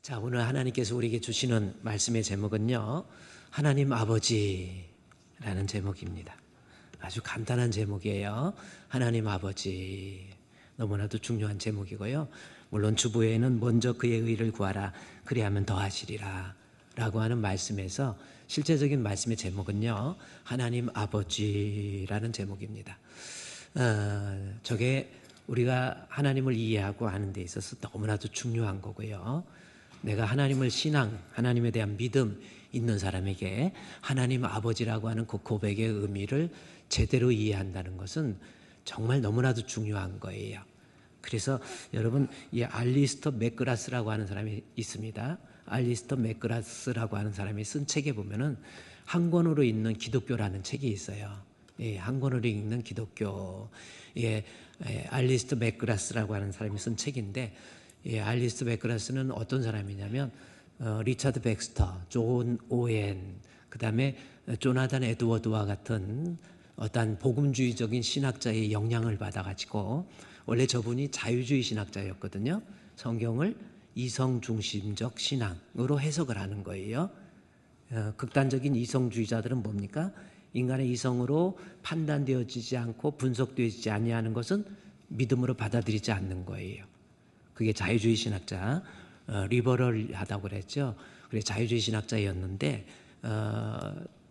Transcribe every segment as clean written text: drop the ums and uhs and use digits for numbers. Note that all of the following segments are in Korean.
자, 오늘 하나님께서 우리에게 주시는 말씀의 제목은요, 하나님 아버지라는 제목입니다. 아주 간단한 제목이에요. 하나님 아버지. 너무나도 중요한 제목이고요. 물론 주부에는 먼저 그의 의를 구하라. 그리하면 더하시리라. 라고 하는 말씀에서 실제적인 말씀의 제목은요, 하나님 아버지라는 제목입니다. 저게 우리가 하나님을 이해하고 하는 데 있어서 너무나도 중요한 거고요. 내가 하나님을 신앙, 하나님에 대한 믿음 있는 사람에게 하나님 아버지라고 하는 그 고백의 의미를 제대로 이해한다는 것은 정말 너무나도 중요한 거예요. 그래서 여러분, 이 알리스터 맥그라스라고 하는 사람이 있습니다. 알리스터 맥그라스라고 하는 사람이 쓴 책에 보면은 한 권으로 읽는 기독교라는 책이 있어요. 예, 한 권으로 읽는 기독교. 알리스터 맥그라스라고 하는 사람이 쓴 책인데, 알리스터 맥그라스는 어떤 사람이냐면 리차드 백스터, 존 오웬, 그 다음에 조나단 에드워드와 같은 어떤 복음주의적인 신학자의 영향을 받아가지고, 원래 저분이 자유주의 신학자였거든요. 성경을 이성중심적 신앙으로 해석을 하는 거예요. 극단적인 이성주의자들은 뭡니까? 인간의 이성으로 판단되어지지 않고 분석되어지지 아니하는 것은 믿음으로 받아들이지 않는 거예요. 그게 자유주의 신학자, 리버럴하다고 그랬죠. 그래, 자유주의 신학자였는데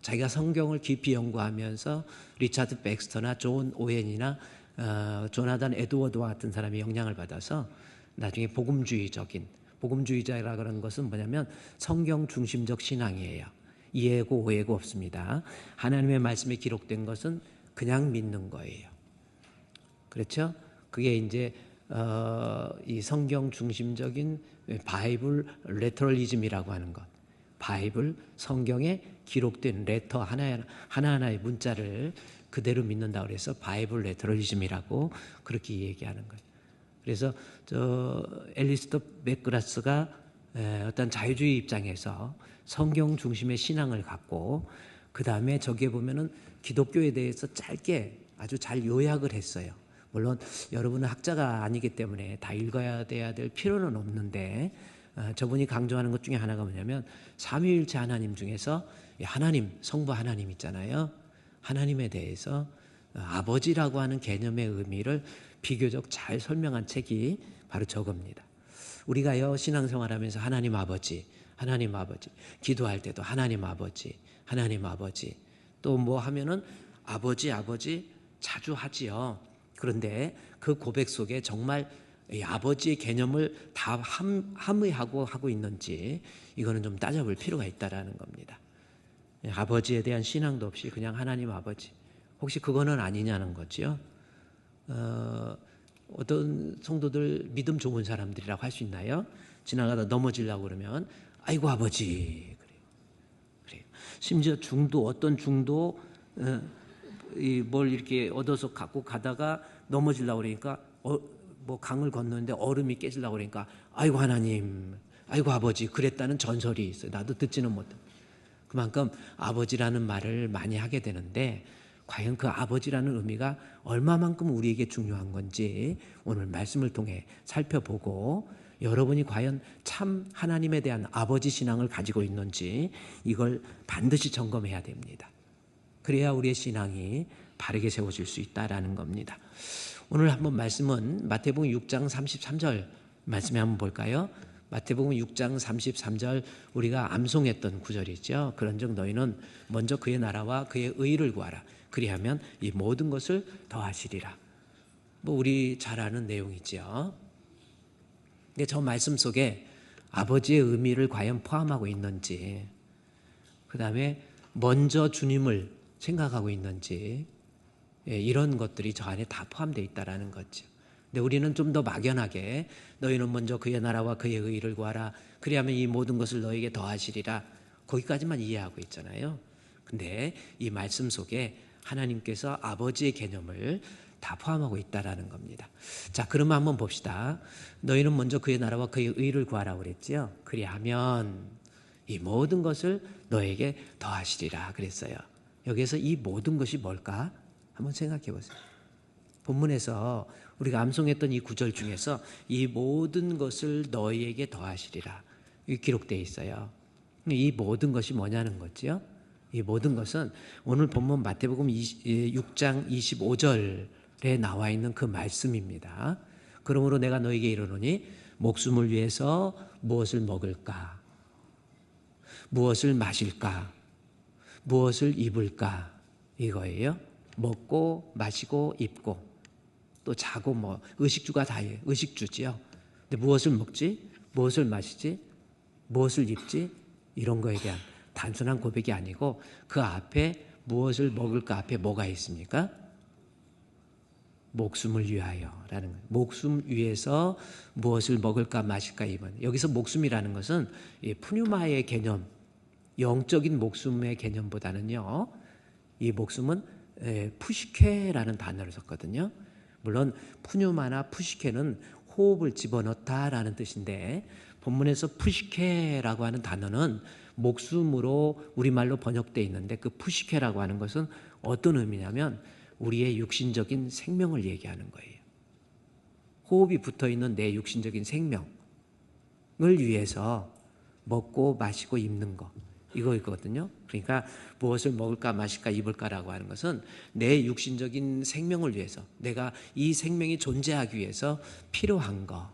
자기가 성경을 깊이 연구하면서 리차드 백스터나 존 오웬이나 조나단 에드워드와 같은 사람의 영향을 받아서 나중에 복음주의자라고 하는 것은 뭐냐면 성경 중심적 신앙이에요. 이해고 오해고 없습니다. 하나님의 말씀에 기록된 것은 그냥 믿는 거예요. 그렇죠? 그게 이제 이 성경 중심적인 바이블 레터럴리즘이라고 하는 것. 바이블 성경에 기록된 레터 하나하나의 문자를 그대로 믿는다 그래서 바이블 레터럴리즘이라고 그렇게 얘기하는 거예요. 그래서 앨리스터 맥그라스가 어떤 자유주의 입장에서 성경 중심의 신앙을 갖고 그 다음에 저기에 보면은 기독교에 대해서 짧게 아주 잘 요약을 했어요. 물론 여러분은 학자가 아니기 때문에 다 읽어야 될 필요는 없는데 저분이 강조하는 것 중에 하나가 뭐냐면 삼위일체 하나님 중에서 하나님, 성부 하나님 있잖아요. 하나님에 대해서 아버지라고 하는 개념의 의미를 비교적 잘 설명한 책이 바로 저겁니다. 우리가요 신앙생활하면서 하나님 아버지, 기도할 때도 하나님 아버지 또 뭐 하면은 아버지 자주 하지요. 그런데 그 고백 속에 정말 이 아버지의 개념을 다 함의하고 하고 있는지 이거는 좀 따져볼 필요가 있다라는 겁니다. 아버지에 대한 신앙도 없이 그냥 하나님 아버지, 혹시 그거는 아니냐는 거죠. 어떤 성도들 믿음 좋은 사람들이라고 할 수 있나요? 지나가다 넘어지려고 그러면 아이고 아버지 그래요. 심지어 어떤 중도 뭘 이렇게 얻어서 갖고 가다가 넘어지려고 그러니까 뭐 강을 건너는데 얼음이 깨지려고 그러니까 아이고 하나님, 아이고 아버지 그랬다는 전설이 있어요. 나도 듣지는 못해. 그만큼 아버지라는 말을 많이 하게 되는데 과연 그 아버지라는 의미가 얼마만큼 우리에게 중요한 건지 오늘 말씀을 통해 살펴보고 여러분이 과연 참 하나님에 대한 아버지 신앙을 가지고 있는지 이걸 반드시 점검해야 됩니다. 그래야 우리의 신앙이 바르게 세워질 수 있다라는 겁니다. 오늘 한번 말씀은 마태복음 6장 33절 말씀에 한번 볼까요? 마태복음 6장 33절 우리가 암송했던 구절이죠. 그런즉 너희는 먼저 그의 나라와 그의 의를 구하라. 그리하면 이 모든 것을 더하시리라. 뭐 우리 잘 아는 내용이죠. 근데 저 말씀 속에 아버지의 의미를 과연 포함하고 있는지, 그 다음에 먼저 주님을 생각하고 있는지, 이런 것들이 저 안에 다 포함되어 있다는 거죠. 근데 우리는 좀 더 막연하게 너희는 먼저 그의 나라와 그의 의를 구하라. 그리하면 이 모든 것을 너에게 더하시리라. 거기까지만 이해하고 있잖아요. 근데 이 말씀 속에 하나님께서 아버지의 개념을 다 포함하고 있다는 겁니다. 자, 그러면 한번 봅시다. 너희는 먼저 그의 나라와 그의 의를 구하라고 그랬지요. 그리하면 이 모든 것을 너에게 더하시리라 그랬어요. 여기에서 이 모든 것이 뭘까? 한번 생각해 보세요. 본문에서 우리가 암송했던 이 구절 중에서 이 모든 것을 너희에게 더하시리라. 기록되어 있어요. 이 모든 것이 뭐냐는 거죠. 이 모든 것은 오늘 본문 마태복음 6장 25절에 나와 있는 그 말씀입니다. 그러므로 내가 너에게 이르노니 목숨을 위해서 무엇을 먹을까? 무엇을 마실까? 무엇을 입을까? 이거예요. 먹고 마시고 입고 또 자고 뭐 의식주가 다예요. 의식주지요. 근데 무엇을 먹지? 무엇을 마시지? 무엇을 입지? 이런 거에 대한 단순한 고백이 아니고 그 앞에 무엇을 먹을까 앞에 뭐가 있습니까? 목숨을 위하여라는 거예요. 목숨 위해서 무엇을 먹을까 마실까 입은. 여기서 목숨이라는 것은 푸뉴마의 개념, 영적인 목숨의 개념보다는요. 이 목숨은 푸시케라는 단어를 썼거든요. 물론 푸뉴마나 푸시케는 호흡을 집어넣다라는 뜻인데 본문에서 푸시케라고 하는 단어는 목숨으로 우리말로 번역되어 있는데 그 푸시케라고 하는 것은 어떤 의미냐면 우리의 육신적인 생명을 얘기하는 거예요. 호흡이 붙어있는 내 육신적인 생명을 위해서 먹고 마시고 입는 거 이거거든요. 그러니까 무엇을 먹을까 마실까 입을까라고 하는 것은 내 육신적인 생명을 위해서 내가 이 생명이 존재하기 위해서 필요한 거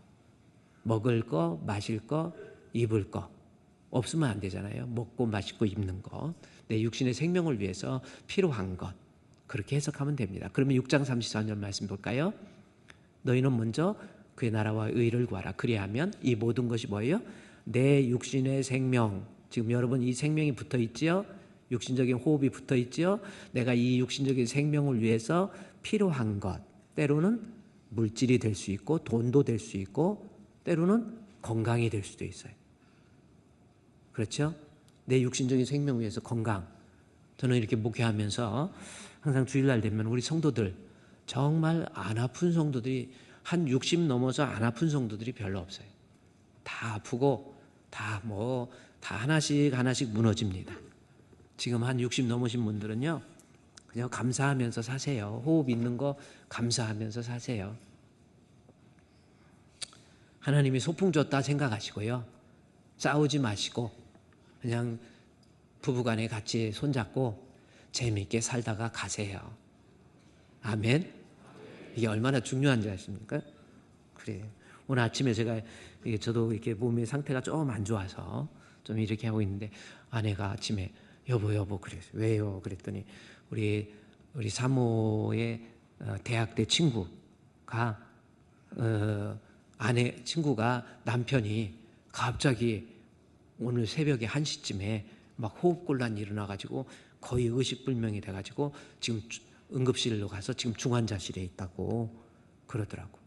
먹을 거 마실 거 입을 거 없으면 안 되잖아요. 먹고 마시고 입는 거 내 육신의 생명을 위해서 필요한 것 그렇게 해석하면 됩니다. 그러면 6장 34절 말씀 볼까요? 너희는 먼저 그의 나라와 의를 구하라. 그리하면 이 모든 것이 뭐예요? 내 육신의 생명 지금 여러분 이 생명이 붙어 있지요? 육신적인 호흡이 붙어 있지요? 내가 이 육신적인 생명을 위해서 필요한 것 때로는 물질이 될 수 있고 돈도 될 수 있고 때로는 건강이 될 수도 있어요. 그렇죠? 내 육신적인 생명 위해서 건강. 저는 이렇게 목회하면서 항상 주일날 되면 우리 성도들 정말 안 아픈 성도들이 한 60 넘어서 안 아픈 성도들이 별로 없어요. 다 아프고 다 하나씩 무너집니다. 지금 한 60 넘으신 분들은요. 그냥 감사하면서 사세요. 호흡 있는 거 감사하면서 사세요. 하나님이 소풍 줬다 생각하시고요. 싸우지 마시고 그냥 부부간에 같이 손잡고 재미있게 살다가 가세요. 아멘. 이게 얼마나 중요한지 아십니까? 그래요. 오늘 아침에 저도 이렇게 몸의 상태가 좀 안 좋아서 좀 이렇게 하고 있는데 아내가 아침에 여보 그랬어요. 왜요? 그랬더니 우리 사모의 대학 때 친구가 친구가 남편이 갑자기 오늘 새벽에 1시쯤에 막 호흡곤란이 일어나가지고 거의 의식불명이 돼가지고 지금 응급실로 가서 지금 중환자실에 있다고 그러더라고.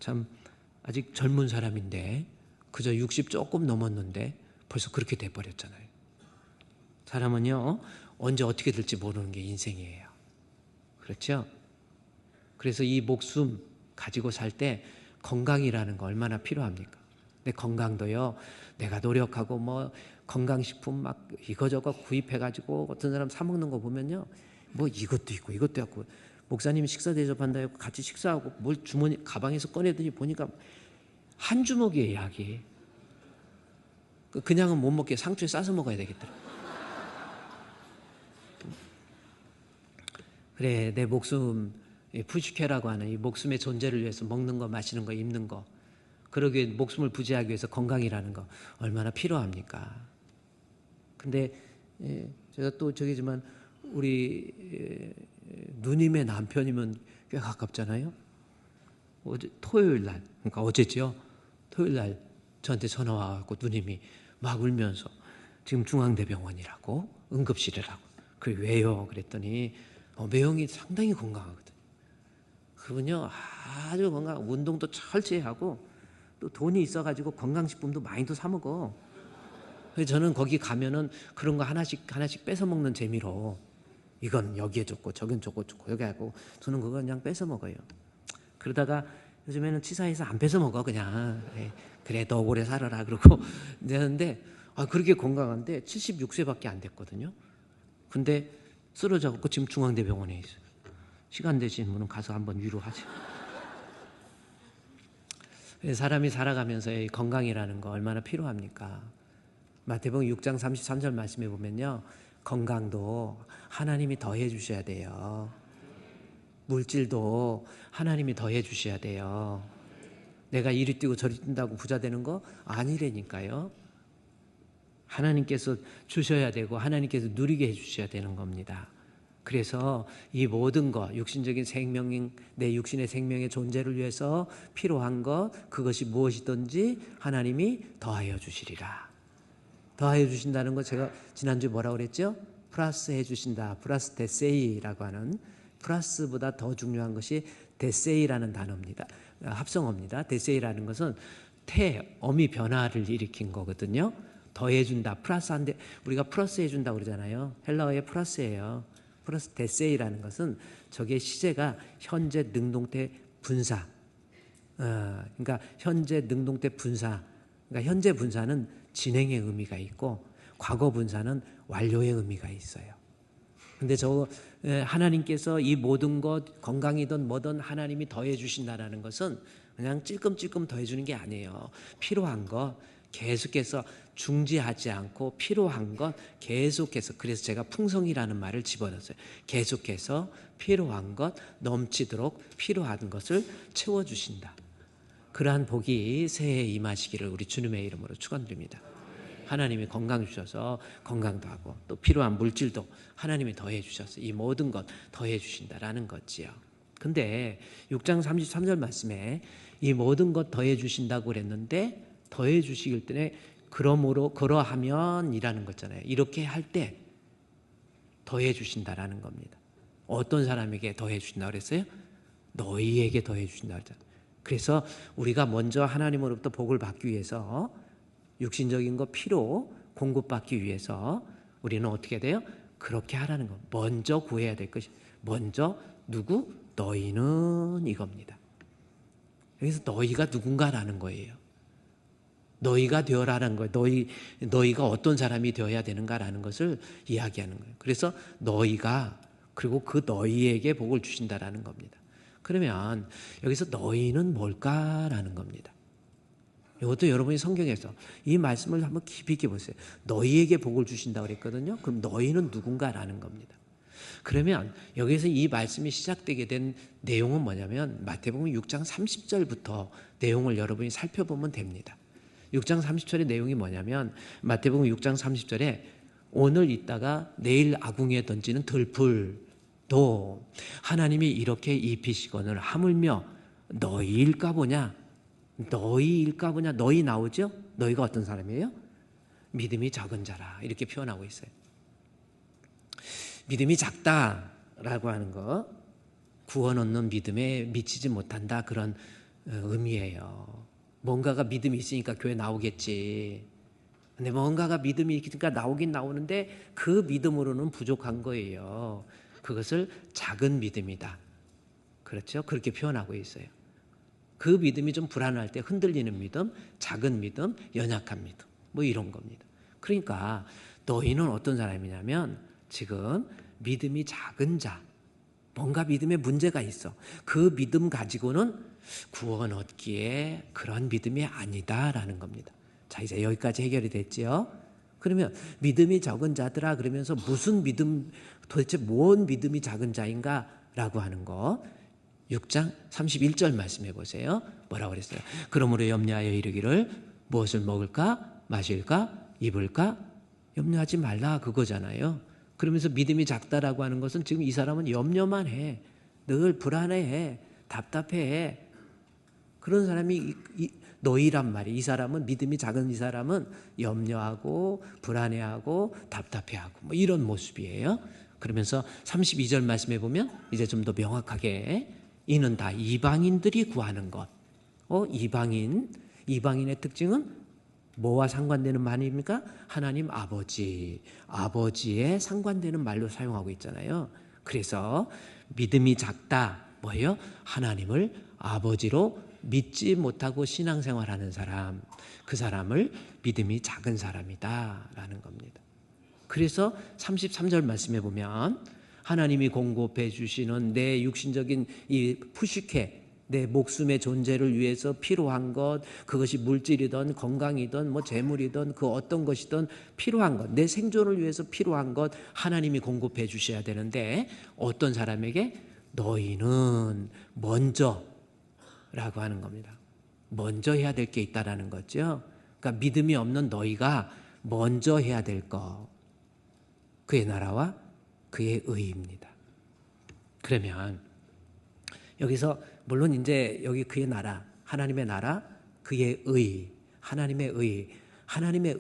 참 아직 젊은 사람인데 그저 60 조금 넘었는데 벌써 그렇게 돼버렸잖아요. 사람은요 언제 어떻게 될지 모르는 게 인생이에요. 그렇죠? 그래서 이 목숨 가지고 살 때 건강이라는 거 얼마나 필요합니까? 근데 건강도요 내가 노력하고 뭐 건강식품 막 이거저거 구입해가지고 어떤 사람 사 먹는 거 보면요 뭐 이것도 있고 이것도 있고 목사님이 식사 대접한다 해서 같이 식사하고 뭘 주머니 가방에서 꺼내더니 보니까 한 주먹이에요 약이. 그냥은 못 먹게 상추에 싸서 먹어야 되겠더라. 그래 내 목숨 푸시케라고 하는 이 목숨의 존재를 위해서 먹는 거 마시는 거 입는 거 그러기 위해 목숨을 부지하기 위해서 건강이라는 거 얼마나 필요합니까? 근데 제가 또 저기지만 우리 누님의 남편이면 꽤 가깝잖아요. 어제 토요일 날 그러니까 어제죠. 토요일 날 저한테 전화 와갖고 누님이 막 울면서 지금 중앙대병원이라고 응급실이라고. 그게 왜요? 그랬더니 매형이 상당히 건강하거든요. 그분요 아주 건강, 운동도 철저히 하고 또 돈이 있어가지고 건강식품도 많이 또 사 먹어. 그래서 저는 거기 가면은 그런 거 하나씩 뺏어 먹는 재미로 이건 여기에 좋고 저긴 좋고 여기 하고 저는 그거 그냥 뺏어 먹어요. 그러다가 요즘에는 치사해서 안 뺏어 먹어 그냥. 그래 너 오래 살아라 그러고 되는데 그렇게 건강한데 76세밖에 안 됐거든요. 근데 쓰러져갖고 지금 중앙대병원에 있어요. 시간 되신 분은 가서 한번 위로하세요. 사람이 살아가면서 이 건강이라는 거 얼마나 필요합니까? 마태복음 6장 33절 말씀해 보면요, 건강도 하나님이 더해 주셔야 돼요. 물질도 하나님이 더해 주셔야 돼요. 내가 이리 뛰고 저리 뛴다고 부자 되는 거 아니라니까요. 하나님께서 주셔야 되고 하나님께서 누리게 해주셔야 되는 겁니다. 그래서 이 모든 것, 육신적인 생명, 내 육신의 생명의 존재를 위해서 필요한 것, 그것이 무엇이든지 하나님이 더하여 주시리라. 더하여 주신다는 거 제가 지난주에 뭐라고 그랬죠? 플러스 해주신다. 플러스 데세이라고 하는, 플러스보다 더 중요한 것이 데세이라는 단어입니다. 합성어입니다. 데세이라는 것은 어미 변화를 일으킨 거거든요. 더해준다. 플러스한데 우리가 플러스 해준다고 그러잖아요. 헬라어의 플러스예요. 플러스 데세이라는 것은 저게 시제가 현재 능동태 분사. 그러니까 현재 능동태 분사. 그러니까 현재 분사는 진행의 의미가 있고 과거 분사는 완료의 의미가 있어요. 근데 하나님께서 이 모든 것, 건강이든 뭐든 하나님이 더해 주신다라는 것은 그냥 찔끔찔끔 더해 주는 게 아니에요. 필요한 것 계속해서 중지하지 않고 필요한 것 계속해서, 그래서 제가 풍성이라는 말을 집어넣었어요. 계속해서 필요한 것 넘치도록 필요한 것을 채워주신다. 그러한 복이 새해에 임하시기를 우리 주님의 이름으로 축원드립니다. 하나님이 건강 주셔서 건강도 하고 또 필요한 물질도 하나님이 더해 주셔서 이 모든 것 더해 주신다라는 거지요. 근데 6장 33절 말씀에 이 모든 것 더해 주신다고 그랬는데 더해 주시길 때에 그러하면 이라는 거잖아요. 이렇게 할 때 더해 주신다라는 겁니다. 어떤 사람에게 더해 주신다고 그랬어요? 너희에게 더해 주신다고 그랬잖아요. 그래서 우리가 먼저 하나님으로부터 복을 받기 위해서 육신적인 거 필요 공급받기 위해서 우리는 어떻게 돼요? 그렇게 하라는 거. 먼저 구해야 될 것이, 먼저 누구? 너희는 이겁니다. 여기서 너희가 누군가라는 거예요. 너희가 되어라는 거예요. 너희가 어떤 사람이 되어야 되는가라는 것을 이야기하는 거예요. 그래서 너희가, 그리고 그 너희에게 복을 주신다라는 겁니다. 그러면 여기서 너희는 뭘까라는 겁니다. 이것도 여러분이 성경에서 이 말씀을 한번 깊이 있게 보세요. 너희에게 복을 주신다고 그랬거든요. 그럼 너희는 누군가라는 겁니다. 그러면 여기서 이 말씀이 시작되게 된 내용은 뭐냐면 마태복음 6장 30절부터 내용을 여러분이 살펴보면 됩니다. 6장 30절의 내용이 뭐냐면 마태복음 6장 30절에 오늘 있다가 내일 아궁이에 던지는 들풀도 하나님이 이렇게 입히시거늘 하물며 너희일까 보냐. 너희일까 보냐. 너희 나오죠? 너희가 어떤 사람이에요? 믿음이 적은 자라 이렇게 표현하고 있어요. 믿음이 작다라고 하는 거, 구원 얻는 믿음에 미치지 못한다, 그런 의미예요. 뭔가가 믿음이 있으니까 교회 나오겠지. 근데 뭔가가 믿음이 있으니까 나오긴 나오는데 그 믿음으로는 부족한 거예요. 그것을 작은 믿음이다. 그렇죠? 그렇게 표현하고 있어요. 그 믿음이 좀 불안할 때 흔들리는 믿음, 작은 믿음, 연약한 믿음, 뭐 이런 겁니다. 그러니까 너희는 어떤 사람이냐면 지금 믿음이 작은 자, 뭔가 믿음에 문제가 있어. 그 믿음 가지고는 구원 얻기에 그런 믿음이 아니다라는 겁니다. 자, 이제 여기까지 해결이 됐지요. 그러면 믿음이 적은 자들아 그러면서 무슨 믿음, 도대체 뭔 믿음이 작은 자인가라고 하는 거 6장 31절 말씀해 보세요. 뭐라고 그랬어요? 그러므로 염려하여 이르기를 무엇을 먹을까 마실까 입을까 염려하지 말라 그거잖아요. 그러면서 믿음이 작다라고 하는 것은 지금 이 사람은 염려만 해. 늘 불안해해. 답답해해. 그런 사람이 너희란 말이에요. 이 사람은, 믿음이 작은 이 사람은 염려하고 불안해하고 답답해하고 뭐 이런 모습이에요. 그러면서 32절 말씀해 보면 이제 좀 더 명확하게 이는 다 이방인들이 구하는 것. 이방인의 특징은 뭐와 상관되는 말입니까? 하나님 아버지에 상관되는 말로 사용하고 있잖아요. 그래서 믿음이 작다, 뭐예요? 하나님을 아버지로 믿지 못하고 신앙생활하는 사람, 그 사람을 믿음이 작은 사람이다라는 겁니다. 그래서 33절 말씀해 보면 하나님이 공급해 주시는 내 육신적인 이 푸시케, 내 목숨의 존재를 위해서 필요한 것, 그것이 물질이든 건강이든 뭐 재물이든 그 어떤 것이든 필요한 것, 내 생존을 위해서 필요한 것 하나님이 공급해 주셔야 되는데 어떤 사람에게 너희는 먼저 라고 하는 겁니다. 먼저 해야 될 게 있다라는 거죠. 그러니까 믿음이 없는 너희가 먼저 해야 될 것, 그의 나라와 그의 의입니다. 그러면 여기서 물론 이제 여기 그의 나라, 하나님의 나라, 그의 의, 하나님의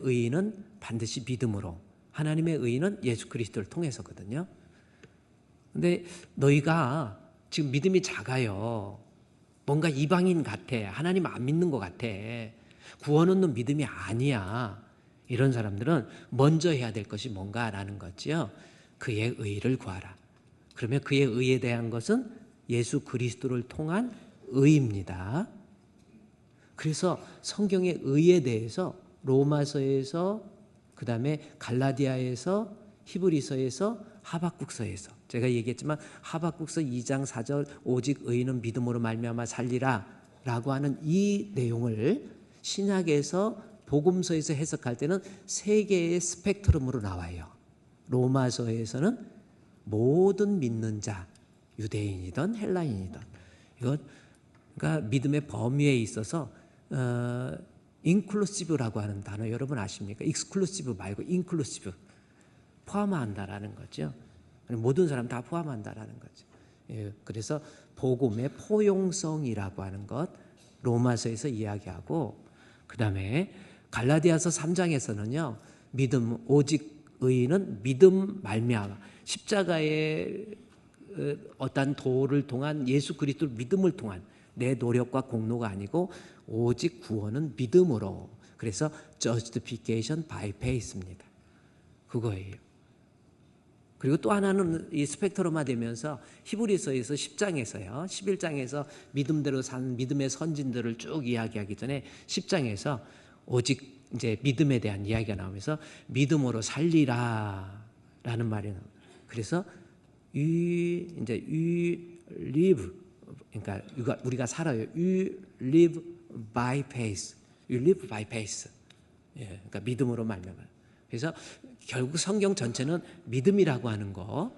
의는 반드시 믿음으로, 하나님의 의는 예수 그리스도를 통해서거든요. 근데 너희가 지금 믿음이 작아요. 뭔가 이방인 같아. 하나님 안 믿는 것 같아. 구원 얻는 믿음이 아니야. 이런 사람들은 먼저 해야 될 것이 뭔가라는 거지요. 그의 의를 구하라. 그러면 그의 의에 대한 것은 예수 그리스도를 통한 의입니다. 그래서 성경의 의에 대해서 로마서에서, 그 다음에 갈라디아에서, 히브리서에서, 하박국서에서, 제가 얘기했지만 하박국서 2장 4절 오직 의인은 믿음으로 말미암아 살리라 라고 하는 이 내용을 신약에서 복음서에서 해석할 때는 세 개의 스펙트럼으로 나와요. 로마서에서는 모든 믿는 자, 유대인이든 헬라인이든, 이건 그러니까 믿음의 범위에 있어서 인클루시브라고 하는 단어 여러분 아십니까? 익스클루시브 말고 인클루시브, 포함한다라는 거죠. 모든 사람 다 포함한다라는 거죠. 예, 그래서 복음의 포용성이라고 하는 것 로마서에서 이야기하고, 그 다음에 갈라디아서 3장에서는요 믿음 오직 의인은 믿음 말미암아, 십자가의 어떤 도를 통한 예수 그리스도 믿음을 통한 내 노력과 공로가 아니고 오직 구원은 믿음으로, 그래서 justification by faith입니다. 그거예요. 그리고 또 하나는 이 스펙트럼화 되면서 히브리서에서 10장에서요, 11장에서 믿음대로 산 믿음의 선진들을 쭉 이야기하기 전에 10장에서 오직 이제 믿음에 대한 이야기가 나오면서 믿음으로 살리라 라는 말이 나옵니다. 그래서 you live, 그러니까 우리가 살아요. You live by faith. You live by faith. 예, 그러니까 믿음으로 말미암아. 그래서 결국 성경 전체는 믿음이라고 하는 거,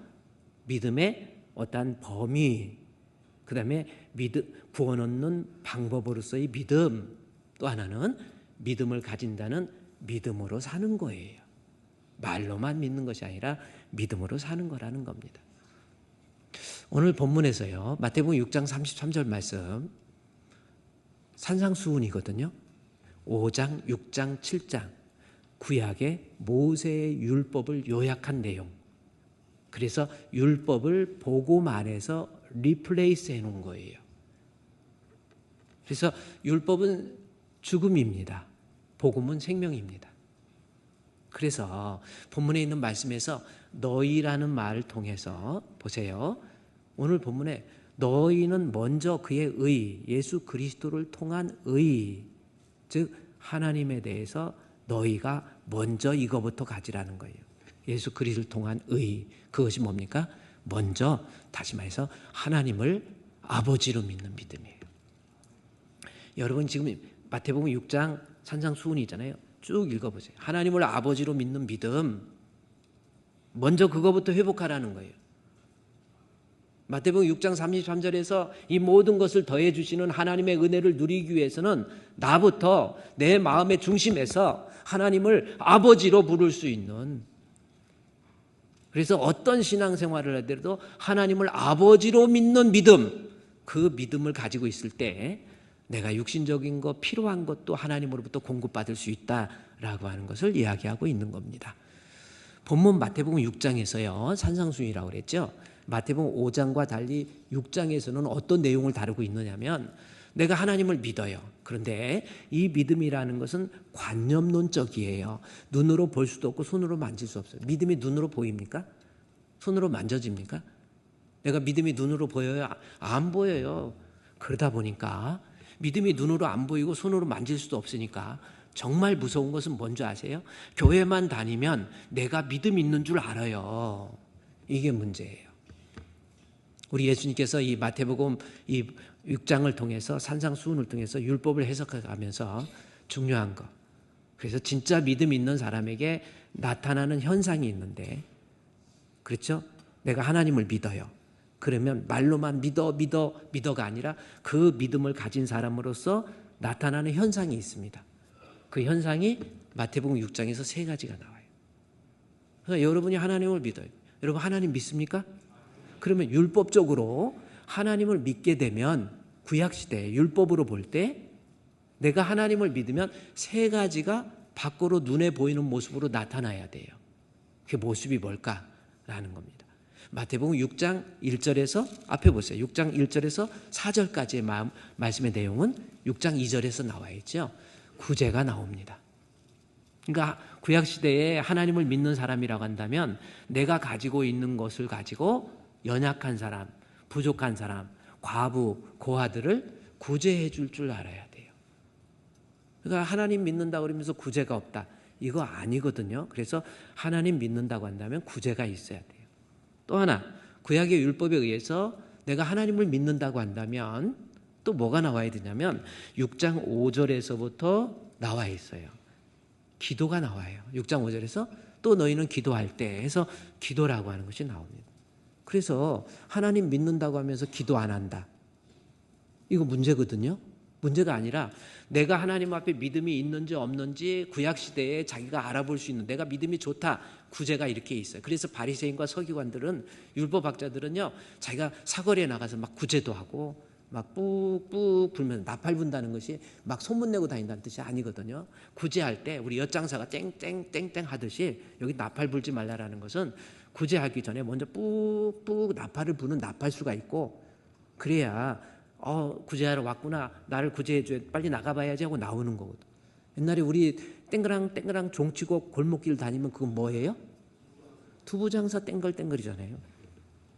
믿음의 어떠한 범위, 그 다음에 구원 얻는 방법으로서의 믿음, 또 하나는 믿음을 가진다는 믿음으로 사는 거예요. 말로만 믿는 것이 아니라 믿음으로 사는 거라는 겁니다. 오늘 본문에서요, 마태복음 6장 33절 말씀, 산상수훈이거든요. 5장, 6장, 7장 구약의 모세의 율법을 요약한 내용. 그래서 율법을 복음 안에서 리플레이스 해놓은 거예요. 그래서 율법은 죽음입니다. 복음은 생명입니다. 그래서 본문에 있는 말씀에서 너희라는 말을 통해서 보세요. 오늘 본문에 너희는 먼저 그의 의, 예수 그리스도를 통한 의, 즉 하나님에 대해서 너희가 먼저 이거부터 가지라는 거예요. 예수 그리스도를 통한 의, 그것이 뭡니까? 먼저, 다시 말해서 하나님을 아버지로 믿는 믿음이에요. 여러분 지금 마태복음 6장 산상수훈이잖아요. 쭉 읽어보세요. 하나님을 아버지로 믿는 믿음, 먼저 그거부터 회복하라는 거예요. 마태복음 6장 33절에서 이 모든 것을 더해 주시는 하나님의 은혜를 누리기 위해서는 나부터 내 마음의 중심에서 하나님을 아버지로 부를 수 있는, 그래서 어떤 신앙생활을 하더라도 하나님을 아버지로 믿는 믿음, 그 믿음을 가지고 있을 때 내가 육신적인 것, 필요한 것도 하나님으로부터 공급받을 수 있다라고 하는 것을 이야기하고 있는 겁니다. 본문 마태복음 6장에서요 산상수훈이라고 그랬죠. 마태복음 5장과 달리 6장에서는 어떤 내용을 다루고 있느냐면, 내가 하나님을 믿어요. 그런데 이 믿음이라는 것은 관념론적이에요. 눈으로 볼 수도 없고 손으로 만질 수 없어요. 믿음이 눈으로 보입니까? 손으로 만져집니까? 내가 믿음이 눈으로 보여요? 안 보여요. 그러다 보니까 믿음이 눈으로 안 보이고 손으로 만질 수도 없으니까 정말 무서운 것은 뭔지 아세요? 교회만 다니면 내가 믿음 있는 줄 알아요. 이게 문제예요. 우리 예수님께서 이 마태복음 이 6장을 통해서 산상수훈을 통해서 율법을 해석해 가면서 중요한 거. 그래서 진짜 믿음 있는 사람에게 나타나는 현상이 있는데, 그렇죠? 내가 하나님을 믿어요. 그러면 말로만 믿어가 아니라 그 믿음을 가진 사람으로서 나타나는 현상이 있습니다. 그 현상이 마태복음 6장에서 3가지가 나와요. 그러니까 여러분이 하나님을 믿어요. 여러분 하나님 믿습니까? 그러면 율법적으로 하나님을 믿게 되면 구약시대 율법으로 볼 때 내가 하나님을 믿으면 3가지가 밖으로 눈에 보이는 모습으로 나타나야 돼요. 그 모습이 뭘까라는 겁니다. 마태복음 6장 1절에서 앞에 보세요. 6장 1절에서 4절까지의 말씀의 내용은 6장 2절에서 나와 있죠. 구제가 나옵니다. 그러니까 구약시대에 하나님을 믿는 사람이라고 한다면 내가 가지고 있는 것을 가지고 연약한 사람, 부족한 사람, 과부, 고아들을 구제해 줄 알아야 돼요. 그러니까 하나님 믿는다고 그러면서 구제가 없다. 이거 아니거든요. 그래서 하나님 믿는다고 한다면 구제가 있어야 돼요. 또 하나, 구약의 율법에 의해서 내가 하나님을 믿는다고 한다면 또 뭐가 나와야 되냐면 6장 5절에서부터 나와 있어요. 기도가 나와요. 6장 5절에서 또 너희는 기도할 때 해서 기도라고 하는 것이 나옵니다. 그래서 하나님 믿는다고 하면서 기도 안 한다. 이거 문제거든요. 문제가 아니라 내가 하나님 앞에 믿음이 있는지 없는지 구약시대에 자기가 알아볼 수 있는 내가 믿음이 좋다. 구제가 이렇게 있어요. 그래서 바리새인과 서기관들은 율법학자들은요. 자기가 사거리에 나가서 막 구제도 하고 막 뿍뿍 불면서 나팔 분다는 것이 막 소문내고 다닌다는 뜻이 아니거든요. 구제할 때 우리 엿장사가 땡땡땡땡 하듯이 여기 나팔 불지 말라라는 것은 구제하기 전에 먼저 뿍뿍 나팔을 부는 나팔수가 있고 그래야 구제하러 왔구나. 나를 구제해줘야 빨리 나가봐야지 하고 나오는 거거든. 옛날에 우리 땡그랑 종치고 골목길 다니면 그건 뭐예요? 두부장사 땡글땡글이잖아요.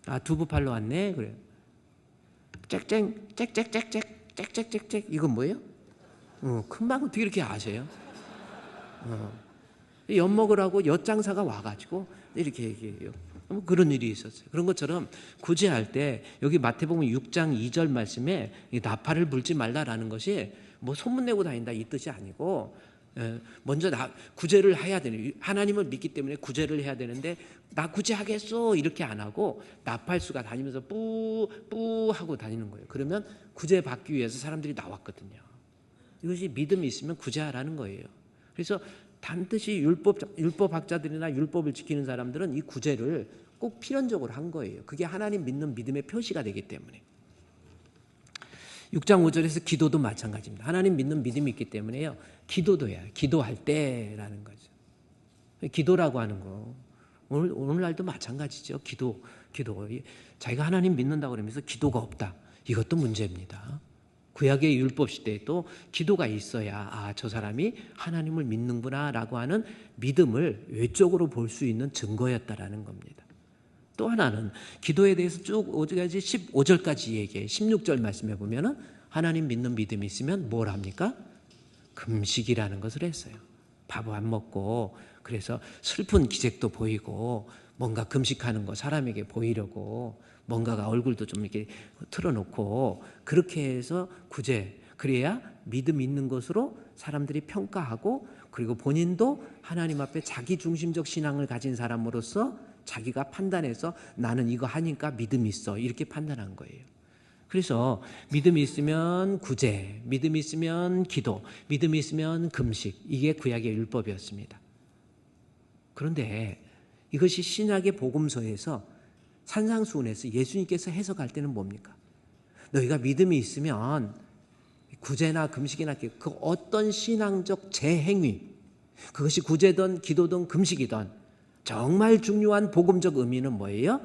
아 두부 팔러 왔네 그래요. 짹짹 이건 뭐예요? 금방 어떻게 이렇게 아세요? 엿 먹으라고 엿장사가 와가지고 이렇게 얘기해요. 그런 일이 있었어요. 그런 것처럼 구제할 때 여기 마태복음 6장 2절 말씀에 나팔을 불지 말라라는 것이 뭐 소문내고 다닌다 이 뜻이 아니고 먼저 구제를 해야 되는 하나님을 믿기 때문에 구제를 해야 되는데 나 구제하겠어 이렇게 안 하고 나팔수가 다니면서 뿌 하고 다니는 거예요. 그러면 구제 받기 위해서 사람들이 나왔거든요. 이것이 믿음이 있으면 구제하라는 거예요. 그래서 반드시 율법학자들이나 율법을 지키는 사람들은 이 구제를 꼭 필연적으로 한 거예요. 그게 하나님 믿는 믿음의 표시가 되기 때문에. 6장 5절에서 기도도 마찬가지입니다. 하나님 믿는 믿음이 있기 때문에요. 기도도 해요. 기도할 때라는 거죠. 기도라고 하는 거. 오늘날도 마찬가지죠. 기도. 자기가 하나님 믿는다고 그러면서 기도가 없다. 이것도 문제입니다. 구약의 율법 시대에도 기도가 있어야 저 사람이 하나님을 믿는구나 라고 하는 믿음을 외적으로 볼 수 있는 증거였다라는 겁니다. 또 하나는 기도에 대해서 쭉 15절까지 얘기해요. 16절 말씀해 보면은 하나님 믿는 믿음이 있으면 뭘 합니까? 금식이라는 것을 했어요. 밥 안 먹고 그래서 슬픈 기색도 보이고 뭔가 금식하는 거 사람에게 보이려고 뭔가가 얼굴도 좀 이렇게 틀어놓고 그렇게 해서 구제 그래야 믿음 있는 것으로 사람들이 평가하고 그리고 본인도 하나님 앞에 자기중심적 신앙을 가진 사람으로서 자기가 판단해서 나는 이거 하니까 믿음이 있어 이렇게 판단한 거예요. 그래서 믿음이 있으면 구제, 믿음이 있으면 기도, 믿음이 있으면 금식 이게 구약의 율법이었습니다. 그런데 이것이 신약의 복음서에서 산상수훈에서 예수님께서 해석할 때는 뭡니까? 너희가 믿음이 있으면 구제나 금식이나 그 어떤 신앙적 재행위 그것이 구제든 기도든 금식이든 정말 중요한 복음적 의미는 뭐예요?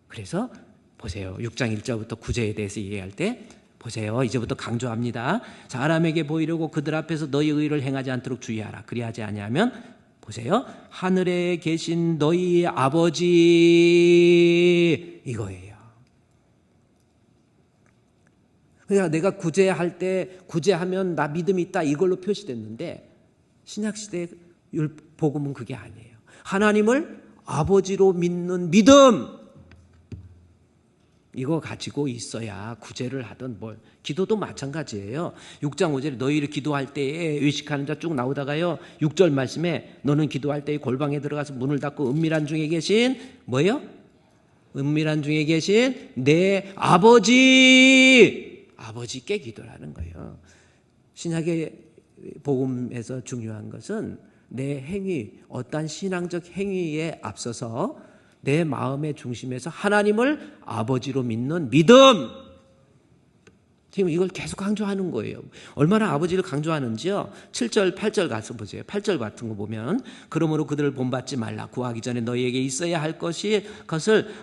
그래서 보세요. 6장 1절부터 구제에 대해서 얘기할 때 보세요. 이제부터 강조합니다. 사람에게 보이려고 그들 앞에서 너희 의를 행하지 않도록 주의하라. 그리하지 아니하면 보세요. 하늘에 계신 너희 아버지 이거예요. 그러니까 내가 구제할 때 구제하면 나 믿음이 있다 이걸로 표시됐는데 신약시대 복음은 그게 아니에요. 하나님을 아버지로 믿는 믿음 이거 가지고 있어야 구제를 하든 뭘. 기도도 마찬가지예요. 6장 5절에 너희를 기도할 때에 의식하는 자 쭉 나오다가요. 6절 말씀에 너는 기도할 때에 골방에 들어가서 문을 닫고 은밀한 중에 계신 뭐예요? 은밀한 중에 계신 내 아버지께 기도를 하는 거예요. 신약의 복음에서 중요한 것은 내 행위, 어떠한 신앙적 행위에 앞서서 내 마음의 중심에서 하나님을 아버지로 믿는 믿음. 지금 이걸 계속 강조하는 거예요. 얼마나 아버지를 강조하는지요. 7절, 8절 가서 보세요. 8절 같은 거 보면 그러므로 그들을 본받지 말라. 구하기 전에 너희에게 있어야 할 것을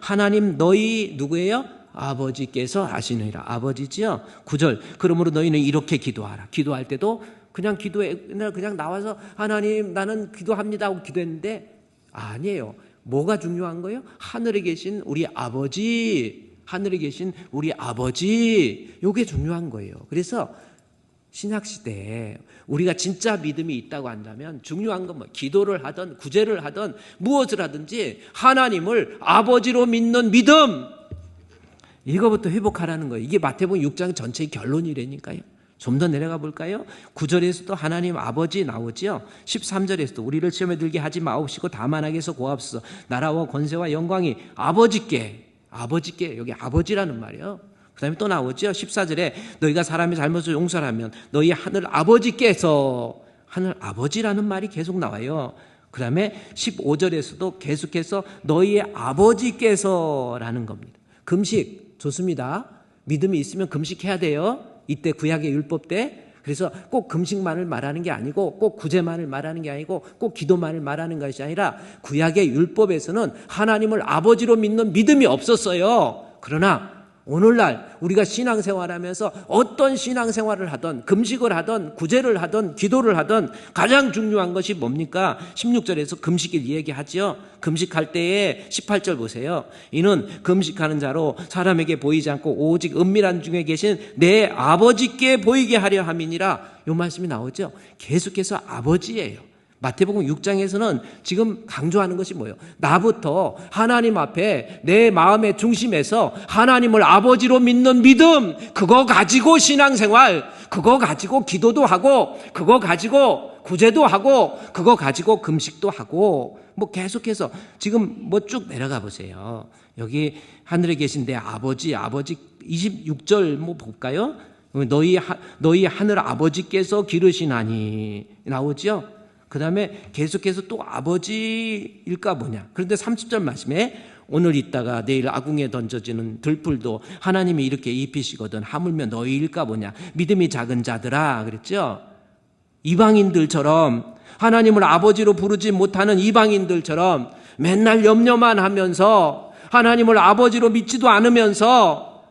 하나님 너희 누구예요? 아버지께서 아시느니라. 아버지지요. 9절 그러므로 너희는 이렇게 기도하라. 기도할 때도 그냥 그냥 나와서 하나님 나는 기도합니다 하고 기도했는데 아니에요. 뭐가 중요한 거예요? 하늘에 계신 우리 아버지, 하늘에 계신 우리 아버지, 이게 중요한 거예요. 그래서 신약시대에 우리가 진짜 믿음이 있다고 한다면 중요한 건 뭐 기도를 하든 구제를 하든 무엇을 하든지 하나님을 아버지로 믿는 믿음, 이거부터 회복하라는 거예요. 이게 마태복음 6장 전체의 결론이라니까요. 좀 더 내려가 볼까요? 9절에서도 하나님 아버지 나오지요. 13절에서도 우리를 시험에 들게 하지 마옵시고 다만 악에서 구하옵소서. 나라와 권세와 영광이 아버지께 여기 아버지라는 말이에요. 그 다음에 또 나오죠. 14절에 너희가 사람의 잘못을 용서하면 너희 하늘 아버지께서, 하늘 아버지라는 말이 계속 나와요. 그 다음에 15절에서도 계속해서 너희의 아버지께서라는 겁니다. 금식 좋습니다. 믿음이 있으면 금식해야 돼요. 이때 구약의 율법 때. 그래서 꼭 금식만을 말하는 게 아니고 꼭 구제만을 말하는 게 아니고 꼭 기도만을 말하는 것이 아니라 구약의 율법에서는 하나님을 아버지로 믿는 믿음이 없었어요. 그러나 오늘날 우리가 신앙생활하면서 어떤 신앙생활을 하든 금식을 하든 구제를 하든 기도를 하든 가장 중요한 것이 뭡니까? 16절에서 금식일 얘기하죠. 금식할 때에 18절 보세요. 이는 금식하는 자로 사람에게 보이지 않고 오직 은밀한 중에 계신 내 아버지께 보이게 하려 함이니라. 이 말씀이 나오죠. 계속해서 아버지예요. 마태복음 6장에서는 지금 강조하는 것이 뭐예요? 나부터 하나님 앞에 내 마음의 중심에서 하나님을 아버지로 믿는 믿음, 그거 가지고 신앙생활, 그거 가지고 기도도 하고, 그거 가지고 구제도 하고, 그거 가지고 금식도 하고, 뭐 계속해서 지금 뭐 쭉 내려가 보세요. 여기 하늘에 계신 내 아버지 26절 뭐 볼까요? 너희 하늘 아버지께서 기르시나니 나오죠? 그 다음에 계속해서 또 아버지일까 뭐냐. 그런데 30절 말씀에 오늘 있다가 내일 아궁에 던져지는 들풀도 하나님이 이렇게 입히시거든 하물며 너희일까 뭐냐. 믿음이 작은 자들아 그랬죠. 이방인들처럼 하나님을 아버지로 부르지 못하는 이방인들처럼 맨날 염려만 하면서 하나님을 아버지로 믿지도 않으면서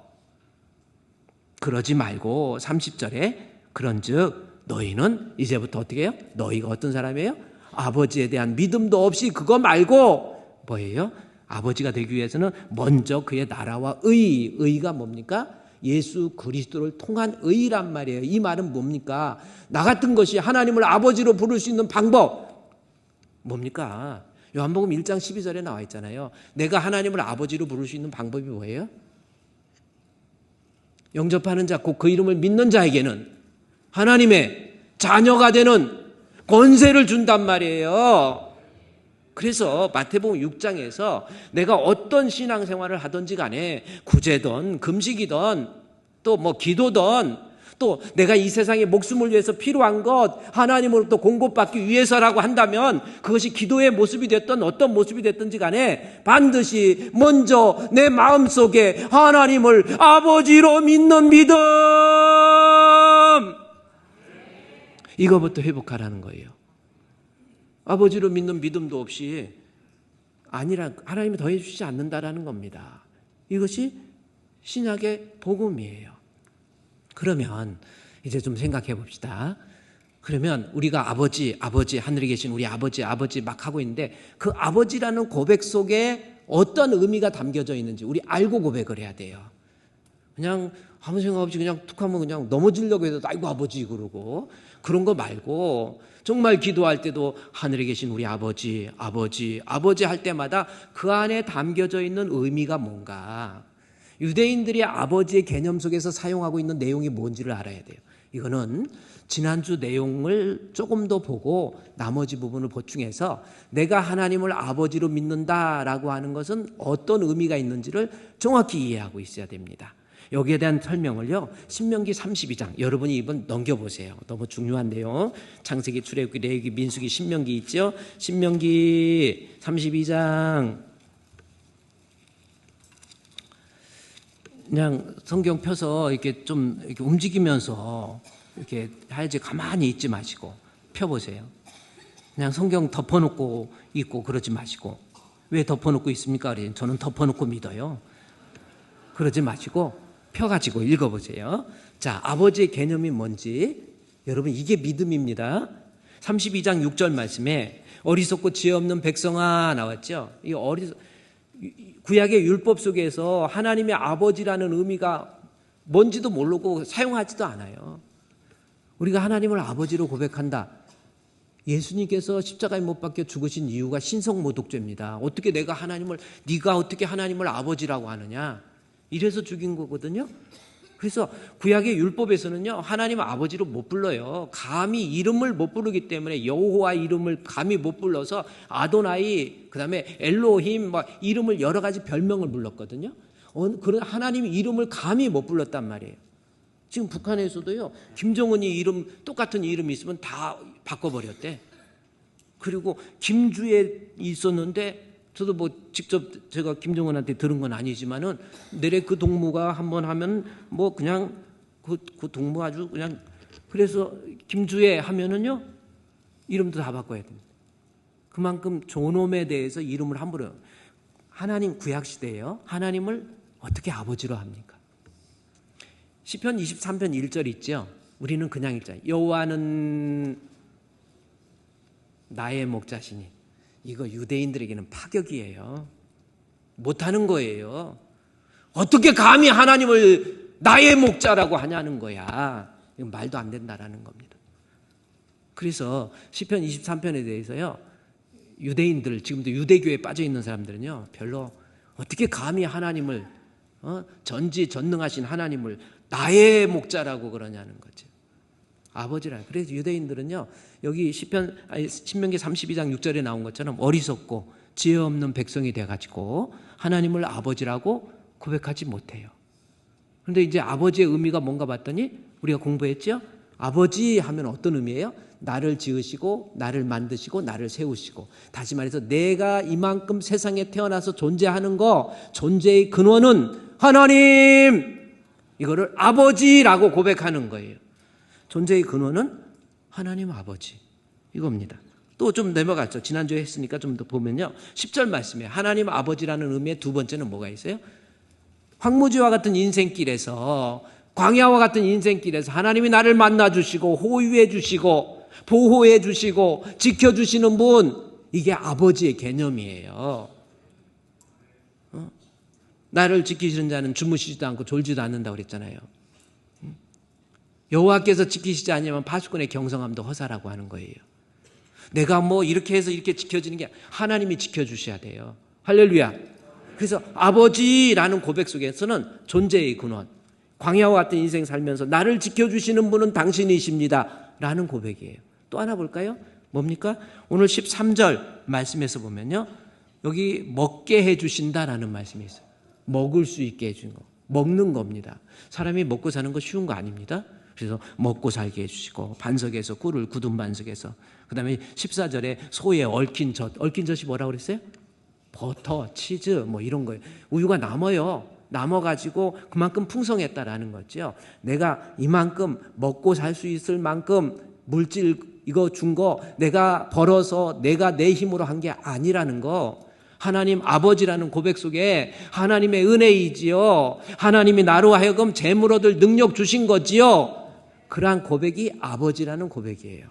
그러지 말고 30절에 그런즉 너희는 이제부터 어떻게 해요? 너희가 어떤 사람이에요? 아버지에 대한 믿음도 없이 그거 말고 뭐예요? 아버지가 되기 위해서는 먼저 그의 나라와 의가 뭡니까? 예수 그리스도를 통한 의란 말이에요. 이 말은 뭡니까? 나 같은 것이 하나님을 아버지로 부를 수 있는 방법 뭡니까? 요한복음 1장 12절에 나와 있잖아요. 내가 하나님을 아버지로 부를 수 있는 방법이 뭐예요? 영접하는 자, 곧 그 이름을 믿는 자에게는 하나님의 자녀가 되는 권세를 준단 말이에요. 그래서 마태복음 6장에서 내가 어떤 신앙생활을 하든지 간에 구제든 금식이든 또 뭐 기도든 또 내가 이 세상에 목숨을 위해서 필요한 것 하나님으로부터 공급받기 위해서라고 한다면 그것이 기도의 모습이 됐든 어떤 모습이 됐든지 간에 반드시 먼저 내 마음속에 하나님을 아버지로 믿는 믿음, 이거부터 회복하라는 거예요. 아버지로 믿는 믿음도 없이 아니라 하나님이 더해 주시지 않는다라는 겁니다. 이것이 신약의 복음이에요. 그러면 이제 좀 생각해 봅시다. 그러면 우리가 아버지 하늘에 계신 우리 아버지 막 하고 있는데 그 아버지라는 고백 속에 어떤 의미가 담겨져 있는지 우리 알고 고백을 해야 돼요. 그냥 아무 생각 없이 그냥 툭 하면 그냥 넘어지려고 해도 아이고 아버지 그러고 그런 거 말고 정말 기도할 때도 하늘에 계신 우리 아버지 할 때마다 그 안에 담겨져 있는 의미가 뭔가 유대인들이 아버지의 개념 속에서 사용하고 있는 내용이 뭔지를 알아야 돼요. 이거는 지난주 내용을 조금 더 보고 나머지 부분을 보충해서 내가 하나님을 아버지로 믿는다라고 하는 것은 어떤 의미가 있는지를 정확히 이해하고 있어야 됩니다. 여기에 대한 설명을요, 신명기 32장, 여러분이 이번 넘겨보세요. 너무 중요한 내용. 창세기, 출애굽기, 레위기, 민수기, 신명기 있죠? 신명기 32장. 그냥 성경 펴서 이렇게 좀 이렇게 움직이면서 이렇게 하야지 가만히 있지 마시고 펴보세요. 그냥 성경 덮어놓고 있고 그러지 마시고. 왜 덮어놓고 있습니까? 저는 덮어놓고 믿어요. 그러지 마시고 펴가지고 읽어보세요. 자, 아버지의 개념이 뭔지. 여러분, 이게 믿음입니다. 32장 6절 말씀에 어리석고 지혜 없는 백성아 나왔죠. 이 구약의 율법 속에서 하나님의 아버지라는 의미가 뭔지도 모르고 사용하지도 않아요. 우리가 하나님을 아버지로 고백한다. 예수님께서 십자가에 못 박혀 죽으신 이유가 신성모독죄입니다. 어떻게 네가 어떻게 하나님을 아버지라고 하느냐? 이래서 죽인 거거든요. 그래서 구약의 율법에서는요, 하나님 아버지로 못 불러요. 감히 이름을 못 부르기 때문에 여호와 이름을 감히 못 불러서 아도나이, 그다음에 엘로힘 이름을 여러 가지 별명을 불렀거든요. 그런 하나님 이름을 감히 못 불렀단 말이에요. 지금 북한에서도요, 김정은이 똑같은 이름이 있으면 다 바꿔버렸대. 그리고 김주에 있었는데 저도 직접 제가 김정은한테 들은 건 아니지만은 내래 그 동무가 한번 하면 그냥 그 동무 아주 그냥, 그래서 김주에 하면은요 이름도 다 바꿔야 됩니다. 그만큼 존엄에 대해서 이름을 함부로, 하나님 구약 시대예요. 하나님을 어떻게 아버지로 합니까? 시편 23편 1절 있죠. 우리는 그냥 읽잖아요. 여호와는 나의 목자시니. 이거 유대인들에게는 파격이에요. 못하는 거예요. 어떻게 감히 하나님을 나의 목자라고 하냐는 거야. 이건 말도 안 된다라는 겁니다. 그래서 시편 23편에 대해서요, 유대인들, 지금도 유대교에 빠져 있는 사람들은요, 별로 어떻게 감히 하나님을 전지전능하신 하나님을 나의 목자라고 그러냐는 거죠. 아버지라. 그래서 유대인들은요, 여기 신명기 32장 6절에 나온 것처럼 어리석고 지혜 없는 백성이 돼가지고 하나님을 아버지라고 고백하지 못해요. 그런데 이제 아버지의 의미가 뭔가 봤더니 우리가 공부했죠? 아버지 하면 어떤 의미예요? 나를 지으시고 나를 만드시고 나를 세우시고, 다시 말해서 내가 이만큼 세상에 태어나서 존재하는 거, 존재의 근원은 하나님, 이거를 아버지라고 고백하는 거예요. 존재의 근원은 하나님 아버지, 이겁니다. 또 좀 넘어갔죠. 지난주에 했으니까 좀 더 보면요, 10절 말씀에 하나님 아버지라는 의미의 두 번째는 뭐가 있어요? 황무지와 같은 인생길에서, 광야와 같은 인생길에서 하나님이 나를 만나주시고 호위해 주시고 보호해 주시고 지켜주시는 분, 이게 아버지의 개념이에요. 나를 지키시는 자는 주무시지도 않고 졸지도 않는다고 그랬잖아요. 여호와께서 지키시지 않으면 파수꾼의 경성함도 허사라고 하는 거예요. 내가 이렇게 해서 이렇게 지켜지는 게 하나님이 지켜주셔야 돼요. 할렐루야. 그래서 아버지라는 고백 속에서는 존재의 근원, 광야와 같은 인생 살면서 나를 지켜주시는 분은 당신이십니다 라는 고백이에요. 또 하나 볼까요? 뭡니까? 오늘 13절 말씀에서 보면요, 여기 먹게 해주신다라는 말씀이 있어요. 먹을 수 있게 해주는 거, 먹는 겁니다. 사람이 먹고 사는 거 쉬운 거 아닙니다. 그래서 먹고 살게 해주시고, 반석에서 꿀을 굳은 반석에서, 그 다음에 14절에 소에 얽힌 젖이 뭐라고 그랬어요? 버터, 치즈 이런 거예요. 우유가 남아가지고 그만큼 풍성했다라는 거죠. 내가 이만큼 먹고 살 수 있을 만큼 물질 이거 준 거 내가 벌어서 내가 내 힘으로 한 게 아니라는 거, 하나님 아버지라는 고백 속에 하나님의 은혜이지요, 하나님이 나로 하여금 재물 얻을 능력 주신 거지요, 그러한 고백이 아버지라는 고백이에요.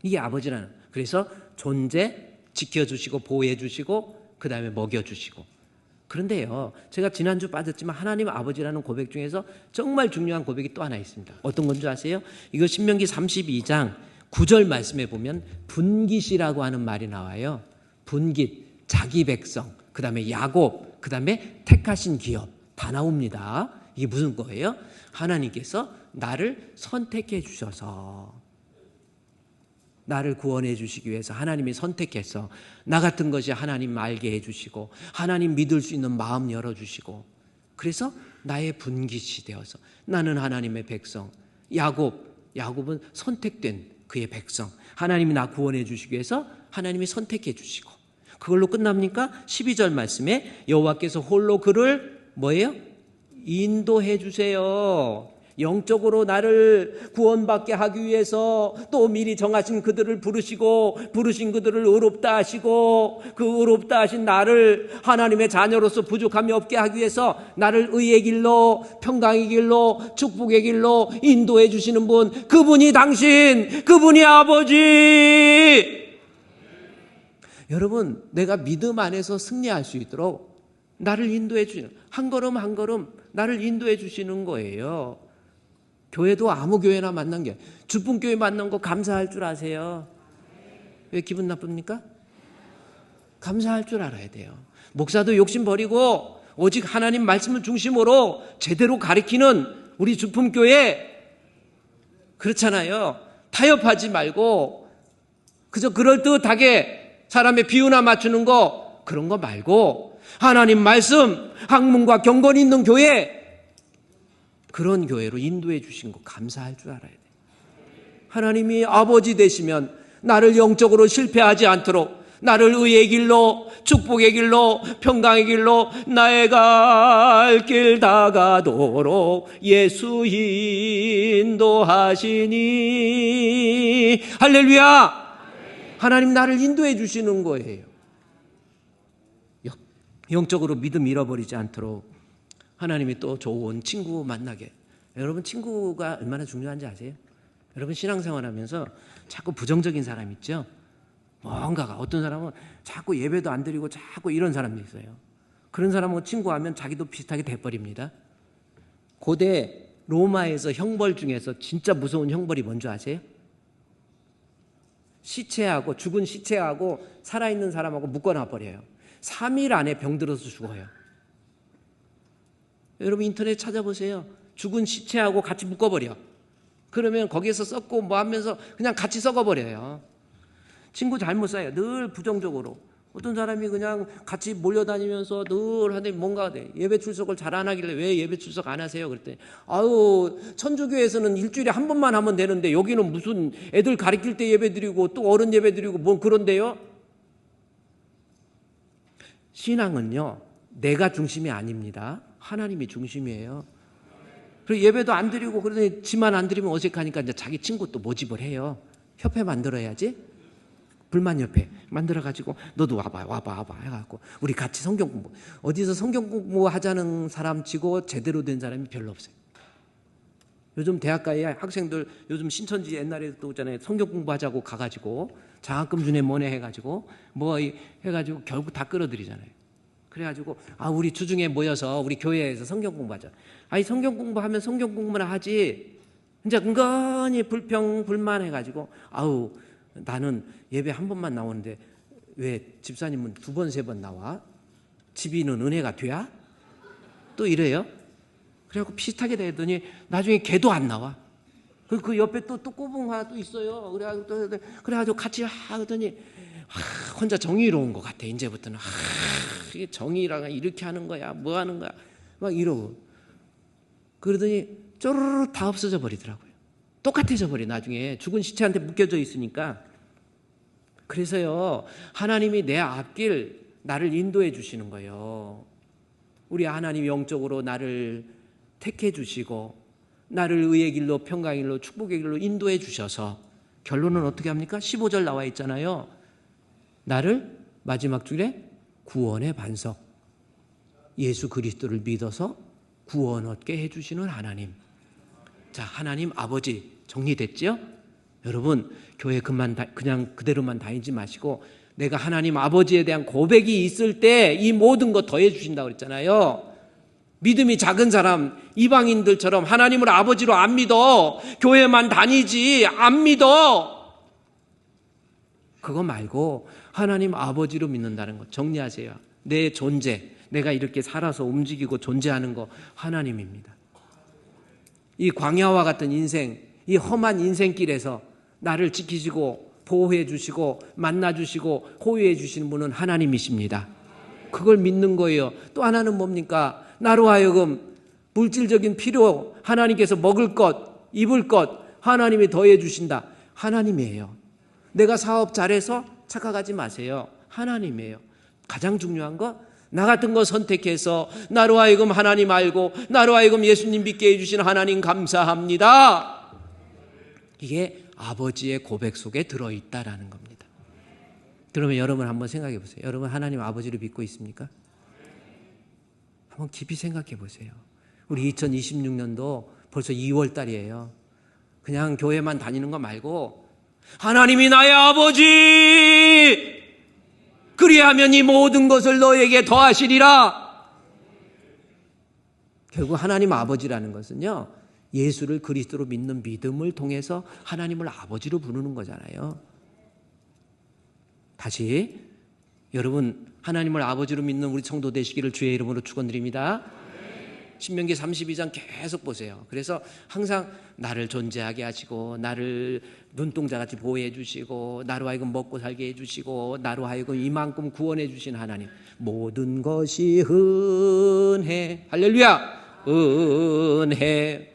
이게 아버지라는. 그래서 존재, 지켜주시고 보호해주시고 그 다음에 먹여주시고. 그런데요, 제가 지난주 빠졌지만 하나님 아버지라는 고백 중에서 정말 중요한 고백이 또 하나 있습니다. 어떤 건 줄 아세요? 이거 신명기 32장 9절 말씀에 보면 분깃이라고 하는 말이 나와요. 분깃, 자기 백성, 그 다음에 야곱, 그 다음에 택하신 기업, 다 나옵니다. 이게 무슨 거예요? 하나님께서 나를 선택해 주셔서, 나를 구원해 주시기 위해서 하나님이 선택해서 나 같은 것이 하나님 알게 해주시고 하나님 믿을 수 있는 마음 열어주시고, 그래서 나의 분깃이 되어서 나는 하나님의 백성. 야곱은 선택된 그의 백성. 하나님이 나 구원해 주시기 위해서 하나님이 선택해 주시고, 그걸로 끝납니까? 12절 말씀에 여호와께서 홀로 그를 뭐예요? 인도해 주세요. 영적으로 나를 구원받게 하기 위해서 또 미리 정하신 그들을 부르신 그들을 의롭다 하시고, 그 의롭다 하신 나를 하나님의 자녀로서 부족함이 없게 하기 위해서 나를 의의 길로, 평강의 길로, 축복의 길로 인도해 주시는 분, 그분이 당신, 그분이 아버지. 여러분, 내가 믿음 안에서 승리할 수 있도록 나를 인도해 주시는, 한 걸음 한 걸음 나를 인도해 주시는 거예요. 교회도 아무 교회나 만난 게, 주품교회 만난 거 감사할 줄 아세요? 왜 기분 나쁩니까? 감사할 줄 알아야 돼요. 목사도 욕심 버리고 오직 하나님 말씀을 중심으로 제대로 가르치는 우리 주품교회, 그렇잖아요. 타협하지 말고 그저 그럴듯하게 사람의 비유나 맞추는 거, 그런 거 말고 하나님 말씀, 학문과 경건이 있는 교회, 그런 교회로 인도해 주신 거 감사할 줄 알아야 돼요. 하나님이 아버지 되시면 나를 영적으로 실패하지 않도록 나를 의의 길로, 축복의 길로, 평강의 길로 나의 갈 길 다가도록 예수 인도하시니. 할렐루야. 하나님 나를 인도해 주시는 거예요. 영적으로 믿음 잃어버리지 않도록 하나님이 또 좋은 친구 만나게. 여러분, 친구가 얼마나 중요한지 아세요? 여러분, 신앙생활하면서 자꾸 부정적인 사람 있죠? 뭔가가, 어떤 사람은 자꾸 예배도 안 드리고 자꾸 이런 사람도 있어요. 그런 사람하고 친구하면 자기도 비슷하게 돼버립니다. 고대 로마에서 형벌 중에서 진짜 무서운 형벌이 뭔지 아세요? 시체하고, 죽은 시체하고 살아있는 사람하고 묶어놔버려요. 3일 안에 병들어서 죽어요. 여러분, 인터넷 찾아보세요. 죽은 시체하고 같이 묶어버려. 그러면 거기에서 썩고 뭐 하면서 그냥 같이 썩어버려요. 친구 잘못 사요. 늘 부정적으로. 어떤 사람이 그냥 같이 몰려다니면서 늘 하는데 뭔가 예배 출석을 잘 안 하길래 왜 예배 출석 안 하세요? 그랬더니 아유, 천주교에서는 일주일에 한 번만 하면 되는데 여기는 무슨 애들 가르칠 때 예배 드리고 또 어른 예배 드리고 뭐 그런데요? 신앙은요, 내가 중심이 아닙니다. 하나님이 중심이에요. 그리고 예배도 안 드리고 그러더니 지만 안 드리면 어색하니까 이제 자기 친구 또 모집을 해요. 협회 만들어야지. 불만협회 만들어가지고 너도 와봐 해갖고 우리 같이 성경 공부. 어디서 성경 공부 하자는 사람 치고 제대로 된 사람이 별로 없어요. 요즘 대학가에 학생들 요즘 신천지 옛날에 또 있잖아요. 성경 공부하자고 가가지고 장학금 주네 뭐네 해가지고 뭐 해가지고 결국 다 끌어들이잖아요. 그래가지고 우리 주중에 모여서 우리 교회에서 성경 공부하자. 아니, 성경 공부하면 성경 공부나 하지. 이제 은근히 불만해가지고 나는 예배 한 번만 나오는데 왜 집사님은 2번, 3번 나와? 집이는 은혜가 돼야? 또 이래요. 그래갖고 비슷하게 되더니 나중에 걔도 안 나와. 그 옆에 또 꼬붕아 또 있어요. 그래가지고 같이 하더니 혼자 정의로운 것 같아. 이제부터는 이게 정의라가 이렇게 하는 거야, 뭐 하는 거야, 막 이러고. 그러더니 쪼르르 다 없어져 버리더라고요. 똑같아져 버려. 나중에 죽은 시체한테 묶여져 있으니까. 그래서요, 하나님이 내 앞길 나를 인도해 주시는 거예요. 우리 하나님이 영적으로 나를 택해 주시고 나를 의의 길로, 평강의 길로, 축복의 길로 인도해 주셔서 결론은 어떻게 합니까? 15절 나와 있잖아요. 나를 마지막 줄에 구원의 반석, 예수 그리스도를 믿어서 구원 얻게 해주시는 하나님. 자, 하나님 아버지 정리됐죠? 여러분, 교회 그냥 그대로만 다니지 마시고 내가 하나님 아버지에 대한 고백이 있을 때 이 모든 거 더해 주신다고 그랬잖아요. 믿음이 작은 사람, 이방인들처럼 하나님을 아버지로 안 믿어. 교회만 다니지 안 믿어. 그거 말고 하나님 아버지로 믿는다는 것 정리하세요. 내 존재, 내가 이렇게 살아서 움직이고 존재하는 거 하나님입니다. 이 광야와 같은 인생, 이 험한 인생길에서 나를 지키시고 보호해 주시고 만나 주시고 호위해 주시는 분은 하나님이십니다. 그걸 믿는 거예요. 또 하나는 뭡니까? 나로 하여금 물질적인 필요, 하나님께서 먹을 것, 입을 것 하나님이 더해 주신다. 하나님이에요. 내가 사업 잘해서 착각하지 마세요. 하나님이에요. 가장 중요한 거, 나 같은 거 선택해서 나로 하여금 하나님 알고 나로 하여금 예수님 믿게 해주신 하나님 감사합니다. 이게 아버지의 고백 속에 들어있다라는 겁니다. 그러면 여러분 한번 생각해 보세요. 여러분 하나님 아버지를 믿고 있습니까? 한번 깊이 생각해 보세요. 우리 2026년도 벌써 2월 달이에요. 그냥 교회만 다니는 거 말고 하나님이 나의 아버지! 그리하면 이 모든 것을 너에게 더하시리라. 결국 하나님 아버지라는 것은요, 예수를 그리스도로 믿는 믿음을 통해서 하나님을 아버지로 부르는 거잖아요. 다시 여러분 하나님을 아버지로 믿는 우리 성도 되시기를 주의 이름으로 축원드립니다. 신명기 32장 계속 보세요. 그래서 항상 나를 존재하게 하시고 나를 눈동자같이 보호해 주시고 나로 하여금 먹고 살게 해주시고 나로 하여금 이만큼 구원해 주신 하나님, 모든 것이 은혜, 할렐루야, 은혜,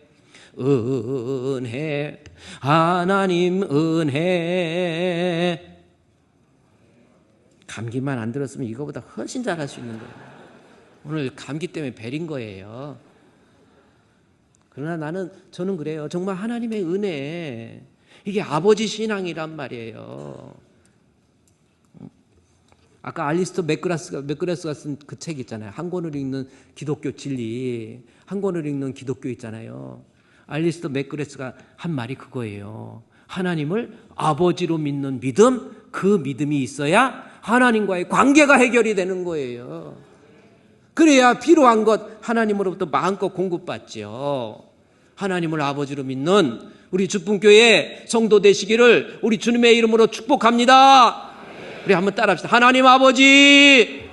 은혜, 하나님 은혜. 감기만 안 들었으면 이거보다 훨씬 잘할 수 있는 거예요. 오늘 감기 때문에 베린 거예요. 그러나 저는 그래요. 정말 하나님의 은혜, 이게 아버지 신앙이란 말이에요. 아까 알리스터 맥그라스가 쓴 그 책 있잖아요. 한 권을 읽는 기독교 진리, 한 권을 읽는 기독교 있잖아요. 알리스터 맥그라스가 한 말이 그거예요. 하나님을 아버지로 믿는 믿음, 그 믿음이 있어야 하나님과의 관계가 해결이 되는 거예요. 그래야 필요한 것 하나님으로부터 마음껏 공급받죠. 하나님을 아버지로 믿는 우리 주품교회 성도 되시기를 우리 주님의 이름으로 축복합니다. 우리 한번 따라합시다. 하나님 아버지,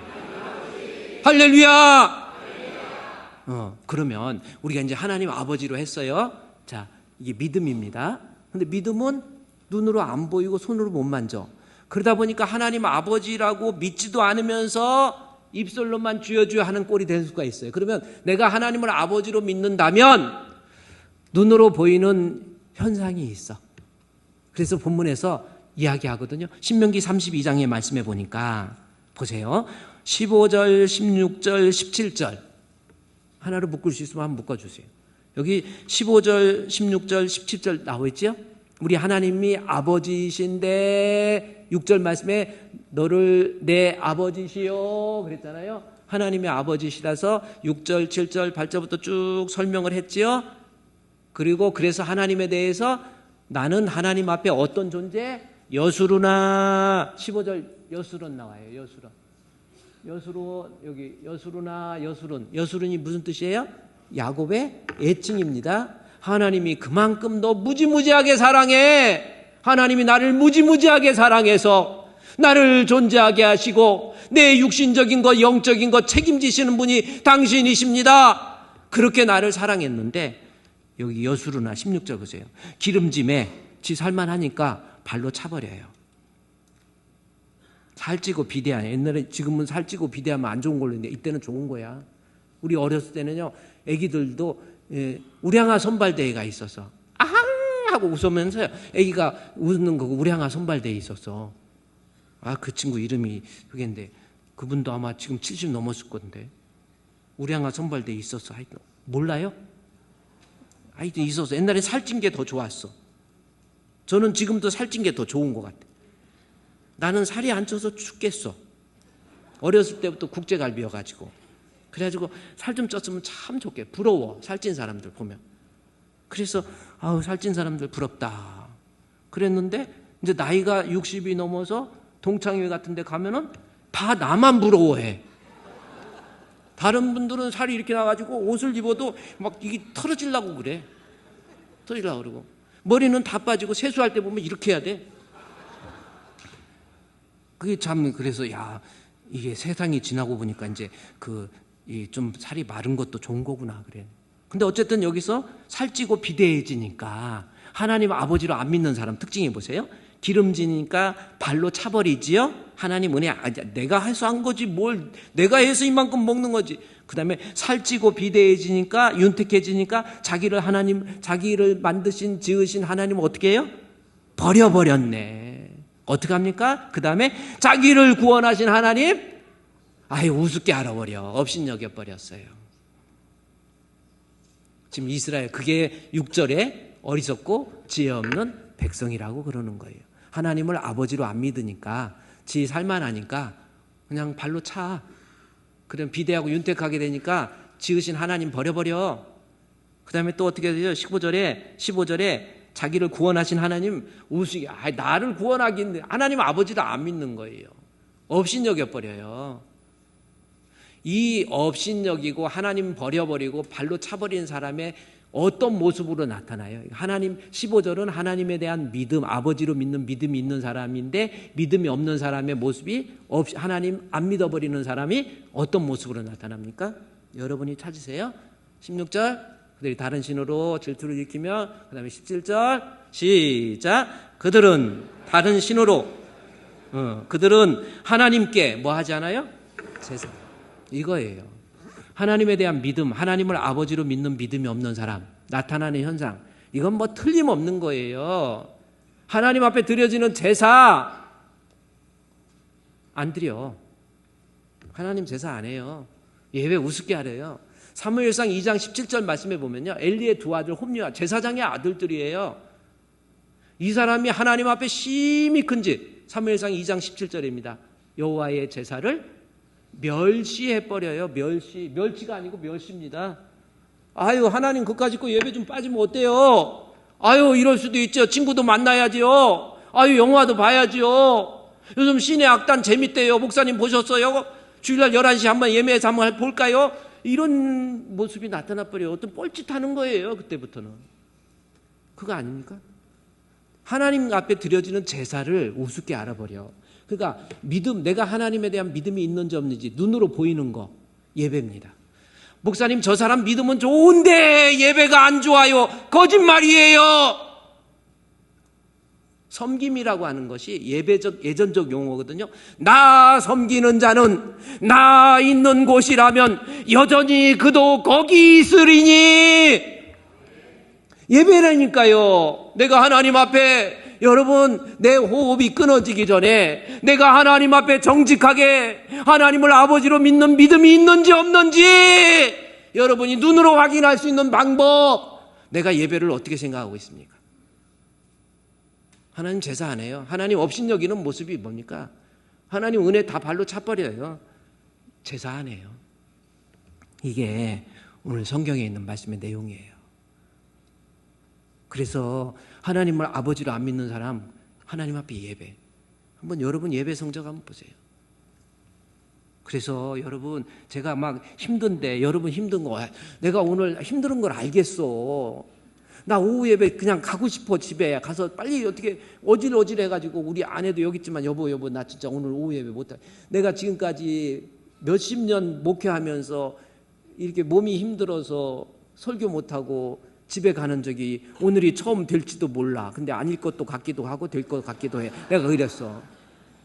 할렐루야. 그러면 우리가 이제 하나님 아버지로 했어요. 자, 이게 믿음입니다. 근데 믿음은 눈으로 안 보이고 손으로 못 만져. 그러다 보니까 하나님 아버지라고 믿지도 않으면서 입술로만 주여 하는 꼴이 될 수가 있어요. 그러면 내가 하나님을 아버지로 믿는다면 눈으로 보이는 현상이 있어. 그래서 본문에서 이야기하거든요. 신명기 32장의 말씀에 보니까 보세요. 15절, 16절, 17절 하나로 묶을 수 있으면 한번 묶어주세요. 여기 15절, 16절, 17절 나와 있죠? 우리 하나님이 아버지이신데 6절 말씀에 너를 내 아버지시요 그랬잖아요. 하나님의 아버지시라서 6절, 7절, 8절부터 쭉 설명을 했지요. 그리고 그래서 하나님에 대해서 나는 하나님 앞에 어떤 존재? 여수르나 15절 여수론 나와요. 여수론 여기 여수르나 여수른이 무슨 뜻이에요? 야곱의 애칭입니다. 하나님이 그만큼 너 무지무지하게 사랑해. 하나님이 나를 무지무지하게 사랑해서 나를 존재하게 하시고 내 육신적인 것, 영적인 것 책임지시는 분이 당신이십니다. 그렇게 나를 사랑했는데 여기 여수르나 16절 보세요. 기름짐에 지 살만하니까 발로 차버려요. 살찌고 비대한, 옛날에 지금은 살찌고 비대하면 안 좋은 걸로 했는데 이때는 좋은 거야. 우리 어렸을 때는요, 애기들도 우량아 선발대회가 있어서 아항 하고 웃으면서 애기가 웃는 거고 우량아 선발대회에 있었어. 아, 그 친구 이름이 그게인데 그분도 아마 지금 70 넘었을 건데 우량아 선발대회에 있었어. 하여튼 몰라요? 하여튼 있어서 옛날에 살찐 게 더 좋았어. 저는 지금도 살찐 게 더 좋은 것 같아. 나는 살이 안 쪄서 죽겠어. 어렸을 때부터 국제갈비여가지고. 그래가지고 살 좀 쪘으면 참 좋게. 부러워. 살찐 사람들 보면. 그래서 아우 살찐 사람들 부럽다. 그랬는데 이제 나이가 60이 넘어서 동창회 같은 데 가면은 다 나만 부러워해. 다른 분들은 살이 이렇게 나가지고 옷을 입어도 막 이게 털어지려고 그래. 털어지려고 그러고. 머리는 다 빠지고 세수할 때 보면 이렇게 해야 돼. 그게 참 그래서 야 이게 세상이 지나고 보니까 이제 좀 살이 마른 것도 좋은 거구나 그래. 근데 어쨌든 여기서 살찌고 비대해지니까 하나님 아버지로 안 믿는 사람 특징이 보세요. 기름지니까 발로 차버리지요. 하나님 은혜 내가 해서 한 거지 뭘 내가 해서 이만큼 먹는 거지. 그 다음에 살찌고 비대해지니까 윤택해지니까 자기를 만드신 지으신 하나님은 어떻게 해요? 버려버렸네. 어떻게 합니까? 그 다음에 자기를 구원하신 하나님 아예 우습게 알아버려. 업신여겨버렸어요. 지금 이스라엘 그게 6절에 어리석고 지혜 없는 백성이라고 그러는 거예요. 하나님을 아버지로 안 믿으니까 지 살만하니까 그냥 발로 차. 그럼 비대하고 윤택하게 되니까 지으신 하나님 버려버려. 그 다음에 또 어떻게 되죠? 15절에 자기를 구원하신 하나님 우스게 나를 구원하긴 하나님 아버지를 안 믿는 거예요. 업신여겨버려요. 이 업신여기고 하나님 버려버리고 발로 차버린 사람의 어떤 모습으로 나타나요? 하나님 15절은 하나님에 대한 믿음, 아버지로 믿는 믿음이 있는 사람인데 믿음이 없는 사람의 모습이 하나님 안 믿어버리는 사람이 어떤 모습으로 나타납니까? 여러분이 찾으세요. 16절 그들이 다른 신호로 질투를 일으키며 그 다음에 17절 시작. 그들은 다른 신호로 그들은 하나님께 뭐 하지 않아요? 제사. 이거예요. 하나님에 대한 믿음, 하나님을 아버지로 믿는 믿음이 없는 사람 나타나는 현상, 이건 뭐 틀림없는 거예요. 하나님 앞에 드려지는 제사 안 드려. 하나님 제사 안 해요. 예배 우습게 하래요. 사무엘상 2장 17절 말씀해 보면요, 엘리의 두 아들 홈리와 제사장의 아들들이에요. 이 사람이 하나님 앞에 심히 큰 짓, 사무엘상 2장 17절입니다. 여호와의 제사를 멸시해버려요. 멸치가 아니고 멸시입니다. 아유, 하나님 그까짓 거 예배 좀 빠지면 어때요? 아유, 이럴 수도 있죠. 친구도 만나야지요. 아유, 영화도 봐야지요. 요즘 신의 악단 재밌대요. 목사님 보셨어요? 주일날 11시 한번 예매해서 한번 볼까요? 이런 모습이 나타나버려요. 어떤 뻘짓하는 거예요. 그때부터는. 그거 아닙니까? 하나님 앞에 드려지는 제사를 우습게 알아버려. 그러니까 믿음, 내가 하나님에 대한 믿음이 있는지 없는지 눈으로 보이는 거 예배입니다. 목사님 저 사람 믿음은 좋은데 예배가 안 좋아요. 거짓말이에요. 섬김이라고 하는 것이 예전적 용어거든요. 나 섬기는 자는 나 있는 곳이라면 여전히 그도 거기 있으리니. 예배라니까요. 내가 하나님 앞에, 여러분, 내 호흡이 끊어지기 전에 내가 하나님 앞에 정직하게 하나님을 아버지로 믿는 믿음이 있는지 없는지 여러분이 눈으로 확인할 수 있는 방법, 내가 예배를 어떻게 생각하고 있습니까? 하나님 제사 안 해요. 하나님 업신여기는 모습이 뭡니까? 하나님 은혜 다 발로 차버려요. 제사 안 해요. 이게 오늘 성경에 있는 말씀의 내용이에요. 그래서 하나님을 아버지로 안 믿는 사람, 하나님 앞에 예배. 한번 여러분 예배 성적 한번 보세요. 그래서 여러분, 제가 막 힘든데, 여러분 힘든 거, 내가 오늘 힘든 걸 알겠어. 나 오후 예배 그냥 가고 싶어. 집에 가서 빨리 어떻게 어질어질 해가지고, 우리 아내도 여기 있지만 여보 나 진짜 오늘 오후 예배 못해. 내가 지금까지 몇십 년 목회하면서 이렇게 몸이 힘들어서 설교 못하고 집에 가는 적이 오늘이 처음 될지도 몰라. 근데 아닐 것도 같기도 하고 될 것 같기도 해. 내가 그랬어.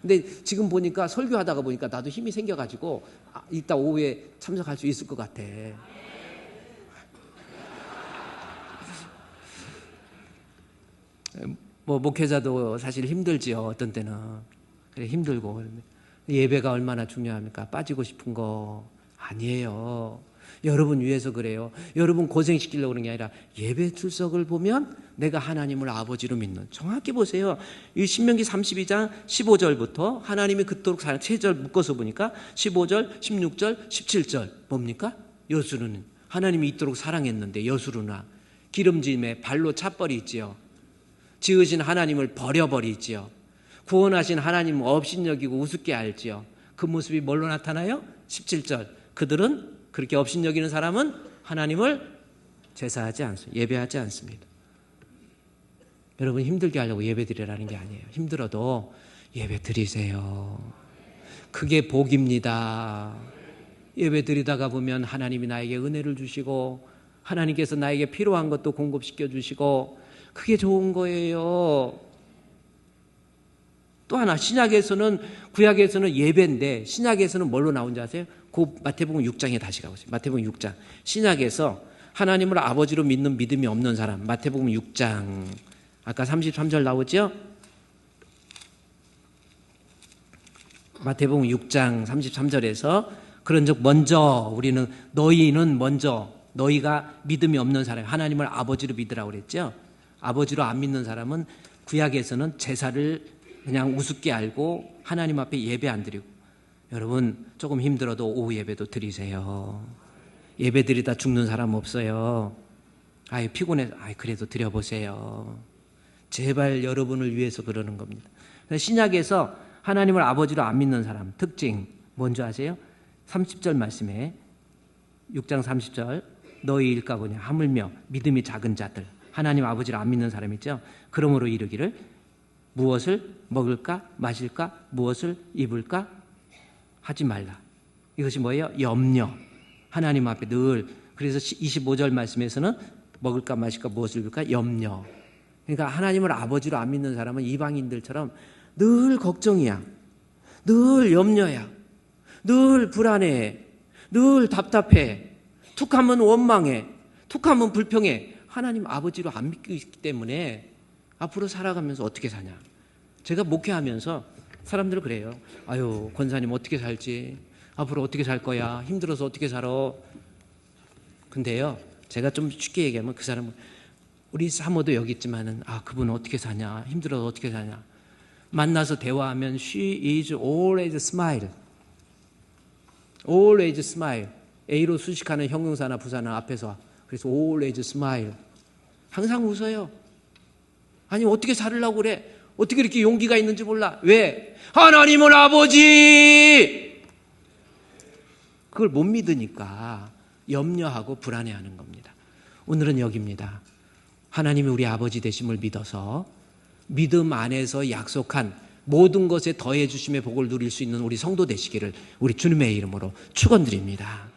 근데 지금 보니까, 설교하다가 보니까 나도 힘이 생겨가지고 이따 오후에 참석할 수 있을 것 같아. 뭐 목회자도 사실 힘들지요. 어떤 때는. 그래, 힘들고. 예배가 얼마나 중요합니까? 빠지고 싶은 거 아니에요. 여러분 위해서 그래요. 여러분 고생시키려고 그런 게 아니라 예배 출석을 보면 내가 하나님을 아버지로 믿는, 정확히 보세요. 이 신명기 32장 15절부터 하나님이 그토록 사랑, 3절 묶어서 보니까 15절, 16절, 17절 뭡니까? 여수르는 하나님이 이토록 사랑했는데 여수르나 기름짐에 발로 차버리지요. 지으신 하나님을 버려버리지요. 구원하신 하나님 업신여기고 우습게 알지요. 그 모습이 뭘로 나타나요? 17절 그들은, 그렇게 업신여기는 사람은 하나님을 제사하지 않습니다. 예배하지 않습니다. 여러분 힘들게 하려고 예배 드리라는 게 아니에요. 힘들어도 예배 드리세요. 그게 복입니다. 예배 드리다가 보면 하나님이 나에게 은혜를 주시고 하나님께서 나에게 필요한 것도 공급시켜 주시고 그게 좋은 거예요. 또 하나 신약에서는 구약에서는 예배인데 신약에서는 뭘로 나온지 아세요? 그 마태복음 6장에 다시 가보세요. 마태복음 6장. 신약에서 하나님을 아버지로 믿는 믿음이 없는 사람. 마태복음 6장. 아까 33절 나오죠? 마태복음 6장 33절에서 그런즉 먼저 우리는 너희는 먼저 너희가 믿음이 없는 사람 하나님을 아버지로 믿으라고 그랬죠. 아버지로 안 믿는 사람은 구약에서는 제사를 그냥 우습게 알고 하나님 앞에 예배 안 드리고 여러분 조금 힘들어도 오후 예배도 드리세요. 예배 드리다 죽는 사람 없어요. 아유 피곤해서 그래도 드려보세요. 제발 여러분을 위해서 그러는 겁니다. 신약에서 하나님을 아버지로 안 믿는 사람 특징 뭔지 아세요? 30절 말씀에 6장 30절 너희 일가보냐 하물며 믿음이 작은 자들 하나님 아버지를 안 믿는 사람 있죠. 그러므로 이르기를 무엇을 먹을까 마실까 무엇을 입을까 하지 말라. 이것이 뭐예요? 염려. 하나님 앞에 늘 그래서 25절 말씀에서는 먹을까 마실까 무엇을 입을까 염려. 그러니까 하나님을 아버지로 안 믿는 사람은 이방인들처럼 늘 걱정이야. 늘 염려야. 늘 불안해. 늘 답답해. 툭하면 원망해. 툭하면 불평해. 하나님 아버지로 안 믿기 때문에 앞으로 살아가면서 어떻게 사냐. 제가 목회하면서 사람들 그래요. 아유 권사님 어떻게 살지. 앞으로 어떻게 살 거야. 힘들어서 어떻게 살아. 근데요 제가 좀 쉽게 얘기하면 그 사람은 우리 사모도 여기 있지만은 그분은 어떻게 사냐. 힘들어서 어떻게 사냐. 만나서 대화하면 she is always smile. always smile. A로 수식하는 형용사나 부사는 앞에서 그래서 always smile. 항상 웃어요. 아니 어떻게 살으려고 그래? 어떻게 이렇게 용기가 있는지 몰라. 왜? 하나님은 아버지! 그걸 못 믿으니까 염려하고 불안해하는 겁니다. 오늘은 여기입니다. 하나님이 우리 아버지 되심을 믿어서 믿음 안에서 약속한 모든 것에 더해 주심의 복을 누릴 수 있는 우리 성도 되시기를 우리 주님의 이름으로 축원드립니다.